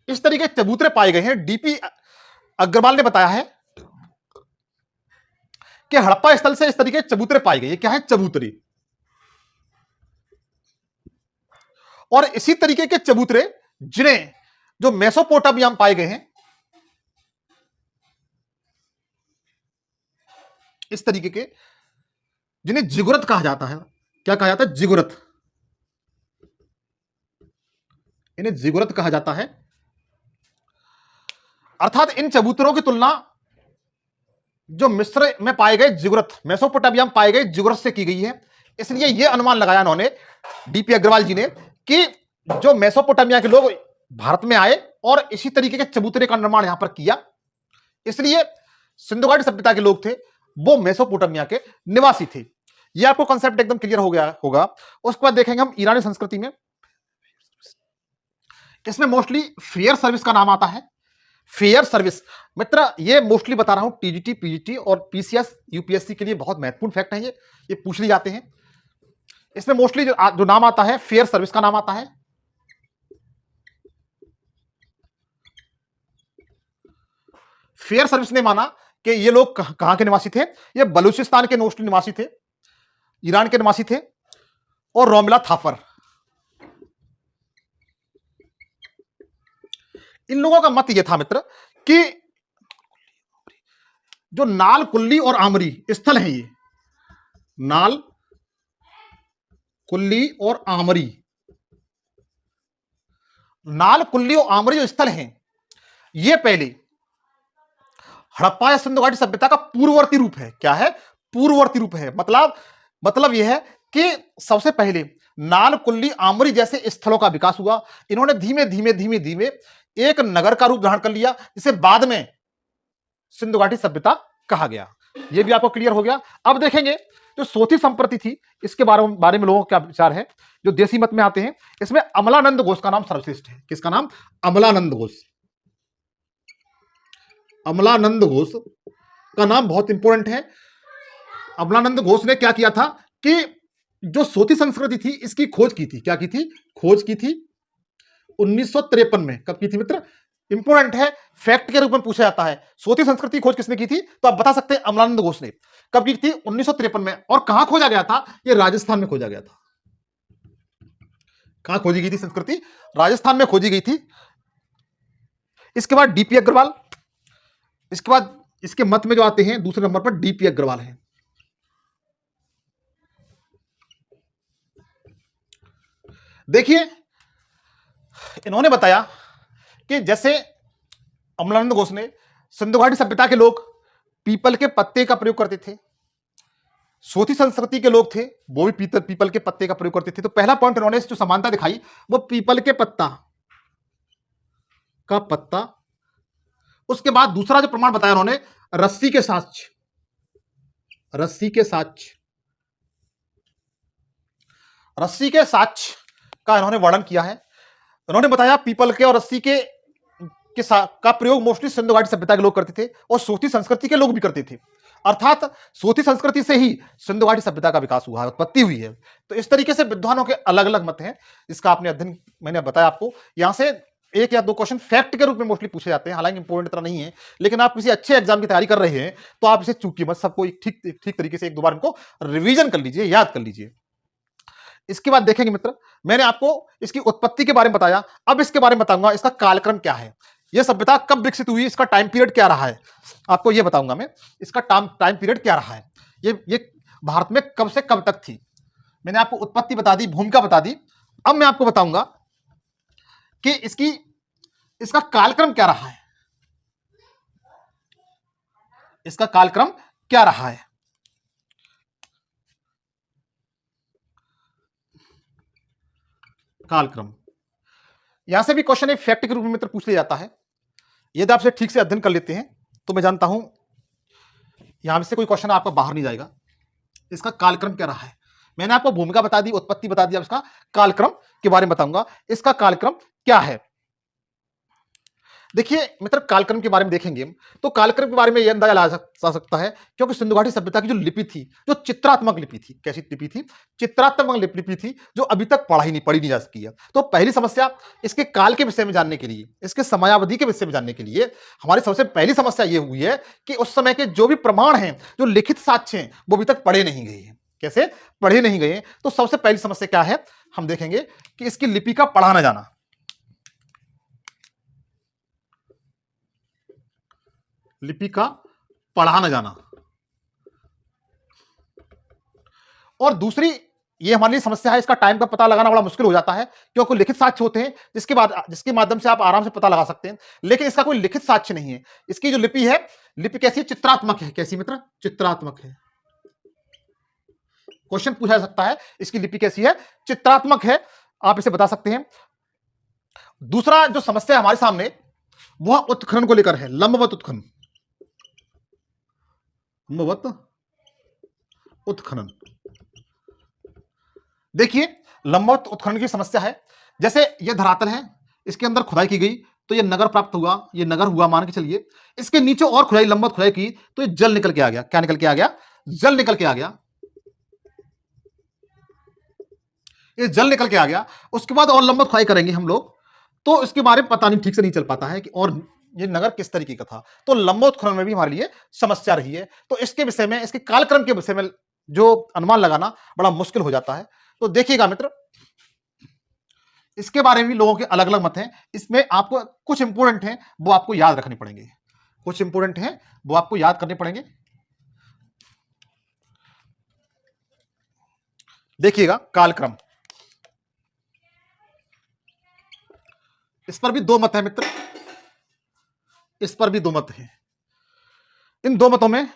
इस तरीके के चबूतरे पाए गए हैं। डीपी अग्रवाल ने बताया है कि हड़प्पा स्थल से इस तरीके के चबूतरे पाए गए। क्या है? चबूतरे। और इसी तरीके के चबूतरे जिन्हें जो मेसोपोटामिया में पाए गए हैं, इस तरीके के जिन्हें जिगुरत कहा जाता है। क्या कहा जाता है? जिगुरत। इन्हें जिगुरत कहा जाता है। अर्थात इन चबूतरों की तुलना जो मिस्र में पाए गए जिगुरत, मेसोपोटामिया में पाए गए जिगुरत से की गई है। इसलिए यह अनुमान लगाया उन्होंने, डीपी अग्रवाल जी ने, कि जो मेसोपोटामिया के लोग भारत में आए और इसी तरीके के चबूतरे का निर्माण यहां पर किया, इसलिए सिंधु घाटी सभ्यता के लोग थे वो मेसोपोटामिया के निवासी थे। यह आपको कॉन्सेप्ट एकदम क्लियर हो गया होगा। उसके बाद देखेंगे हम ईरानी संस्कृति में, इसमें मोस्टली फेयर सर्विस का नाम आता है। फेयर सर्विस मित्र ये मोस्टली बता रहा हूं, टीजीटी, पीजीटी और पीसीएस, यूपीएससी के लिए बहुत महत्वपूर्ण फैक्ट है ये पूछ लिए जाते हैं। इसमें मोस्टली जो नाम आता है फेयर सर्विस का नाम आता है। फेयर सर्विस ने माना कि ये लोग कहां के निवासी थे? ये बलूचिस्तान के मोस्टली निवासी थे, ईरान के निवासी थे, और रोमिला थापर। इन लोगों का मत यह था मित्र कि जो नाल, कुल्ली और आमरी स्थल है, ये नाल, कुल्ली और आमरी, नाल, कुल्ली और आमरी जो स्थल हैं, ये पहले हड़प्पा या सिंधु घाटी सभ्यता का पूर्ववर्ती रूप है। क्या है? पूर्ववर्ती रूप है। मतलब यह है कि सबसे पहले नाल, कुल्ली, आमरी जैसे स्थलों का विकास हुआ। इन्होंने धीमे धीमे एक नगर का रूप धारण कर लिया, जिसे बाद में सिंधु घाटी सभ्यता कहा गया। यह भी आपको क्लियर हो गया। अब देखेंगे जो सोथी संप्रति थी, इसके बारे में लोगों का क्या विचार है, जो देसी मत में आते हैं। इसमें अमलानंद घोष का नाम सर्वश्रेष्ठ है। किसका नाम? अमलानंद घोष। अमलानंद घोष का नाम बहुत इंपॉर्टेंट है। अमलानंद घोष ने क्या किया था कि जो सोथी संस्कृति थी इसकी खोज की थी। क्या की थी? खोज की थी 1953 में। कब की थी मित्र? इंपॉर्टेंट है, फैक्ट के रूप में पूछा जाता है। सोथी संस्कृति खोज किसने की थी? तो आप बता सकते हैं अमलानंद घोष ने। कब की थी? 1953 में। और कहां खोजा गया था? यह राजस्थान में खोजा गया था। कहां खोजी गई थी संस्कृति? राजस्थान में खोजी गई थी। इसके बाद डीपी अग्रवाल, इसके बाद इसके मत में जो आते हैं दूसरे नंबर पर डीपी अग्रवाल हैं। देखिए इन्होंने बताया कि जैसे अमलानंद घोष ने, सिंधु घाटी सभ्यता के लोग पीपल के पत्ते का प्रयोग करते थे। सोथी संस्कृति के लोग थे वो भी पीपल के पत्ते का प्रयोग करते थे। तो पहला पॉइंट इन्होंने जो समानता दिखाई वो पीपल के पत्ता का पत्ता। उसके बाद दूसरा जो प्रमाण बताया उन्होंने, रस्सी के साक्ष्य, रस्सी के साक्ष्य। रस्सी के साक्ष्य का इन्होंने वर्णन किया है। इन्होंने बताया पीपल के और रस्सी का प्रयोग मोस्टली सिंधु घाटी सभ्यता के लोग करते थे और सोती संस्कृति के लोग भी करते थे। अर्थात सोती संस्कृति से ही सिंधु घाटी सभ्यता का विकास हुआ है, उत्पत्ति हुई है। तो इस तरीके से विद्वानों के अलग अलग मत हैं, इसका आपने अध्ययन मैंने बताया आपको। यहां से एक या दो क्वेश्चन फैक्ट के रूप में मोस्टली पूछे जाते हैं, हालांकि इंपोर्टेंट इतना नहीं है, लेकिन आप किसी अच्छे एग्जाम की तैयारी कर रहे हैं तो आप इसे चूकिए मत, सबको ठीक तरीके से एक दो बार इनको रिवीजन कर लीजिए, याद कर लीजिए। इसके बाद देखेंगे मित्र, मैंने आपको इसकी उत्पत्ति के बारे में बताया, अब इसके बारे में बताऊंगा इसका कालक्रम क्या है, यह सभ्यता कब विकसित हुई, इसका टाइम पीरियड क्या रहा है, आपको यह बताऊंगा मैं इसका टाइम पीरियड क्या रहा है, ये भारत में कब से कब तक थी। मैंने आपको उत्पत्ति बता दी, भूमिका बता दी। अब मैं आपको बताऊंगा कि इसका कालक्रम क्या रहा है, इसका कालक्रम क्या रहा है। कालक्रम यहां से भी क्वेश्चन एक फैक्ट के रूप में मित्र पूछ लिया जाता है। यदि आपसे ठीक से अध्ययन कर लेते हैं तो मैं जानता हूं यहां से कोई क्वेश्चन आपका बाहर नहीं जाएगा। इसका कालक्रम क्या रहा है, मैंने आपको भूमिका बता दी, उत्पत्ति बता दी, अब इसका कालक्रम के बारे में बताऊंगा, इसका कालक्रम क्या है। देखिए मित्र, कालक्रम के बारे में देखेंगे तो कालक्रम के बारे में यह अंदाजा लगा जा सकता है, क्योंकि सिंधु घाटी सभ्यता की जो लिपि थी, जो चित्रात्मक लिपि थी, कैसी लिपि थी, चित्रात्मक लिपि थी, जो अभी तक पढ़ी नहीं जा सकी है। तो पहली समस्या इसके काल के विषय में जानने के लिए, इसके समयावधि के विषय में जानने के लिए हमारी सबसे पहली समस्या यह हुई है कि उस समय के जो भी प्रमाण हैं, जो लिखित साक्ष्य हैं, वो अभी तक पढ़े नहीं गए हैं। कैसे पढ़े नहीं गए? तो सबसे पहली समस्या क्या है, हम देखेंगे कि इसकी लिपि का पढ़ा न जाना, लिपि का पढ़ा न जाना। और दूसरी ये हमारे लिए समस्या है, इसका टाइम का पता लगाना बड़ा मुश्किल हो जाता है, क्योंकि लिखित साक्ष्य होते हैं जिसके माध्यम से आप आराम से पता लगा सकते हैं, लेकिन इसका कोई लिखित साक्ष्य नहीं है। इसकी जो लिपि है, लिपि कैसी है, चित्रात्मक है। कैसी मित्र? चित्रात्मक है। क्वेश्चन पूछा जा सकता है इसकी लिपि कैसी है, चित्रात्मक है, आप इसे बता सकते हैं। दूसरा जो समस्या हमारे सामने वह उत्खनन को लेकर है, लंबवत उत्खनन, उत्खनन। देखिए लंबवत उत्खनन की समस्या है, जैसे यह धरातल है, इसके अंदर खुदाई की गई तो यह नगर प्राप्त हुआ, यह नगर हुआ मान के चलिए। इसके नीचे और खुदाई, लंबवत खुदाई की तो यह जल निकल के आ गया। क्या निकल के आ गया? जल निकल के आ गया। ये जल निकल के आ गया। उसके बाद और लंबवत खुदाई करेंगे हम लोग तो इसके बारे में पता नहीं, ठीक से नहीं चल पाता है कि और ये नगर किस तरीके का था। तो लंबवत उत्खनन में भी हमारे लिए समस्या रही है। तो इसके विषय में, इसके कालक्रम के विषय में जो अनुमान लगाना बड़ा मुश्किल हो जाता है। तो देखिएगा मित्र, इसके बारे में भी लोगों के अलग अलग मत हैं। इसमें आपको कुछ इंपोर्टेंट हैं वो आपको याद रखने पड़ेंगे, कुछ इंपोर्टेंट हैं वो आपको याद करने पड़ेंगे। देखिएगा कालक्रम, इस पर भी दो मत है मित्र, इस पर भी दो मत हैं। इन दो मतों में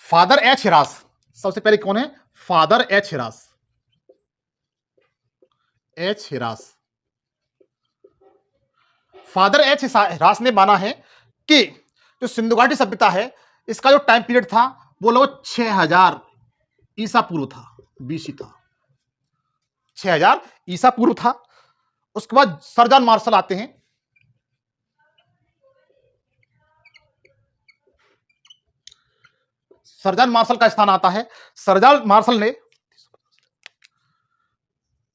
फादर एच हिरास, सबसे पहले कौन है? Father H Heras, H Heras. Father H Heras ने माना है कि जो सिंधु घाटी सभ्यता है, इसका जो टाइम पीरियड था वो लगभग 6000 ईसा पूर्व था, बीसी था, 6000 ईसा पूर्व था। उसके बाद सर जॉन मार्शल आते हैं, सर जॉन मार्शल का स्थान आता है। सर जॉन मार्शल ने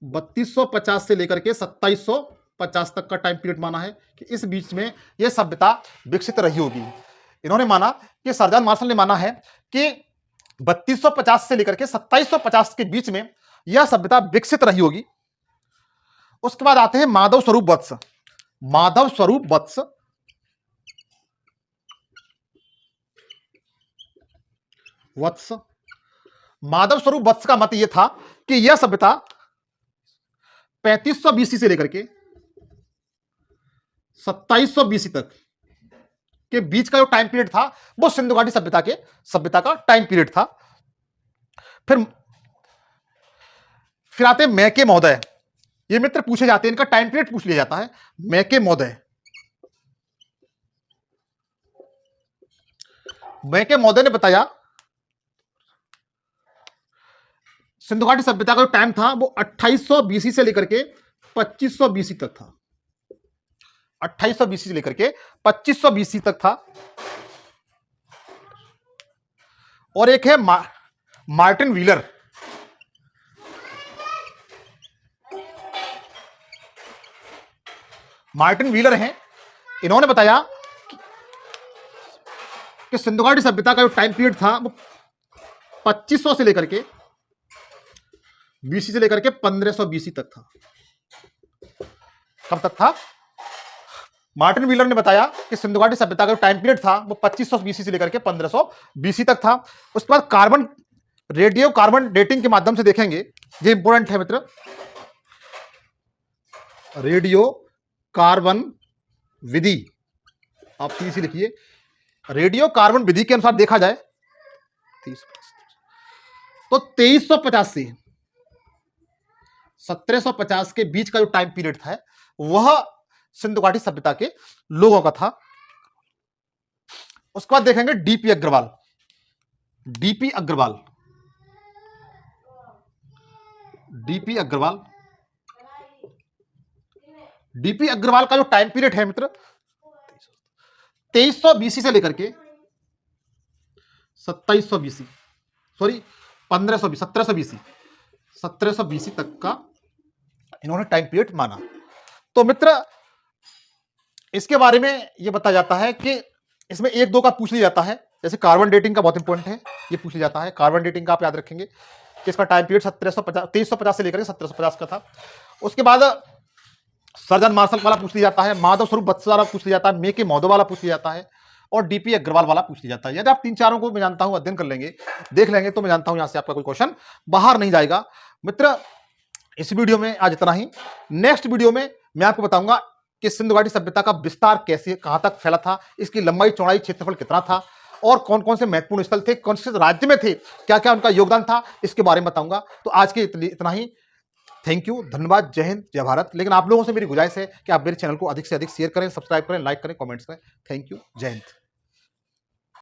3250 से लेकर के 2750 तक का टाइम पीरियड माना है कि इस बीच में यह सभ्यता विकसित रही होगी। इन्होंने माना कि सर जॉन मार्शल ने माना है कि 3250 से लेकर के 2750 के बीच में यह सभ्यता विकसित रही होगी। उसके बाद आते हैं माधव स्वरूप वत्स, माधव स्वरूप वत्स, माधव स्वरूप वत्स का मत यह था कि यह सभ्यता 3500 बीसी से लेकर के 2700 बीसी तक के बीच का जो टाइम पीरियड था वो सिंधु घाटी सभ्यता का टाइम पीरियड था। फिर आते हैं मैके महोदय, ये मित्र पूछे जाते हैं, इनका टाइम पीरियड पूछ लिया जाता है। मैके महोदय, मैके महोदय ने बताया सिंधु घाटी सभ्यता का जो टाइम था वो 2800 बीसी से लेकर के 2500 बीसी तक था। 2800 बीसी से लेकर के 2500 बीसी तक था। और एक है मार्टिन व्हीलर। मार्टिन व्हीलर हैं, इन्होंने बताया कि सिंधु घाटी सभ्यता का जो टाइम पीरियड था वो 2500 से लेकर के बीसी से लेकर के 1500 बीसी तक था। कब तक था? मार्टिन व्हीलर ने बताया कि सिंधु घाटी सभ्यता का जो टाइम पीरियड था वो 2500 बीसी से लेकर के 1500 बीसी तक था। उसके बाद कार्बन रेडियो कार्बन डेटिंग के माध्यम से देखेंगे, ये इंपॉर्टेंट है मित्र। रेडियो कार्बन विधि, आप सीधी लिखिए, रेडियो कार्बन विधि के अनुसार देखा जाए तो 2350 से 1750 के बीच का जो टाइम पीरियड था वह सिंधु घाटी सभ्यता के लोगों का था। उसके बाद देखेंगे D P Agarwal. D P Agarwal, D P Agarwal, D P Agarwal का जो टाइम पीरियड है मित्र 2300 बीसी से लेकर के 2700 बीसी, सॉरी 1500 1700 बीसी, 1700 बीसी तक का इन्होंने टाइम पीरियड माना। तो मित्र इसके बारे में यह बताया जाता है कि इसमें एक दो का पूछ लिया जाता है, जैसे कार्बन डेटिंग का बहुत इंपॉर्टेंट है, ये पूछ लिया जाता है। कार्बन डेटिंग का आप याद रखेंगे कि इसका टाइम पीरियड 2350 से लेकर 1750 का था। उसके बाद सर्जन मार्शल वाला पूछ लिया जाता है, माधव स्वरूप बत्स वाला पूछ लिया जाता है, मेके महोदय वाला पूछ लिया जाता है, और डीपी अग्रवाल वाला पूछ लिया जाता है। यदि आप तीन चारों को मैं जानता हूं अध्ययन कर लेंगे, देख लेंगे, तो मैं जानता हूं यहां से आपका कोई क्वेश्चन बाहर नहीं जाएगा। मित्र इस वीडियो में आज इतना ही। नेक्स्ट वीडियो में मैं आपको बताऊंगा कि सिंधु घाटी सभ्यता का विस्तार कैसे कहां तक फैला था, इसकी लंबाई चौड़ाई क्षेत्रफल कितना था, और कौन कौन से महत्वपूर्ण स्थल थे, कौन से राज्य में थे, क्या क्या उनका योगदान था, इसके बारे में बताऊंगा। तो आज के इतना ही। थैंक यू, धन्यवाद, जय हिंद, जय भारत। लेकिन आप लोगों से मेरी गुजारिश है कि आप मेरे चैनल को अधिक से अधिक शेयर करें, सब्सक्राइब करें, लाइक करें, कमेंट्स करें। थैंक यू, जय हिंद।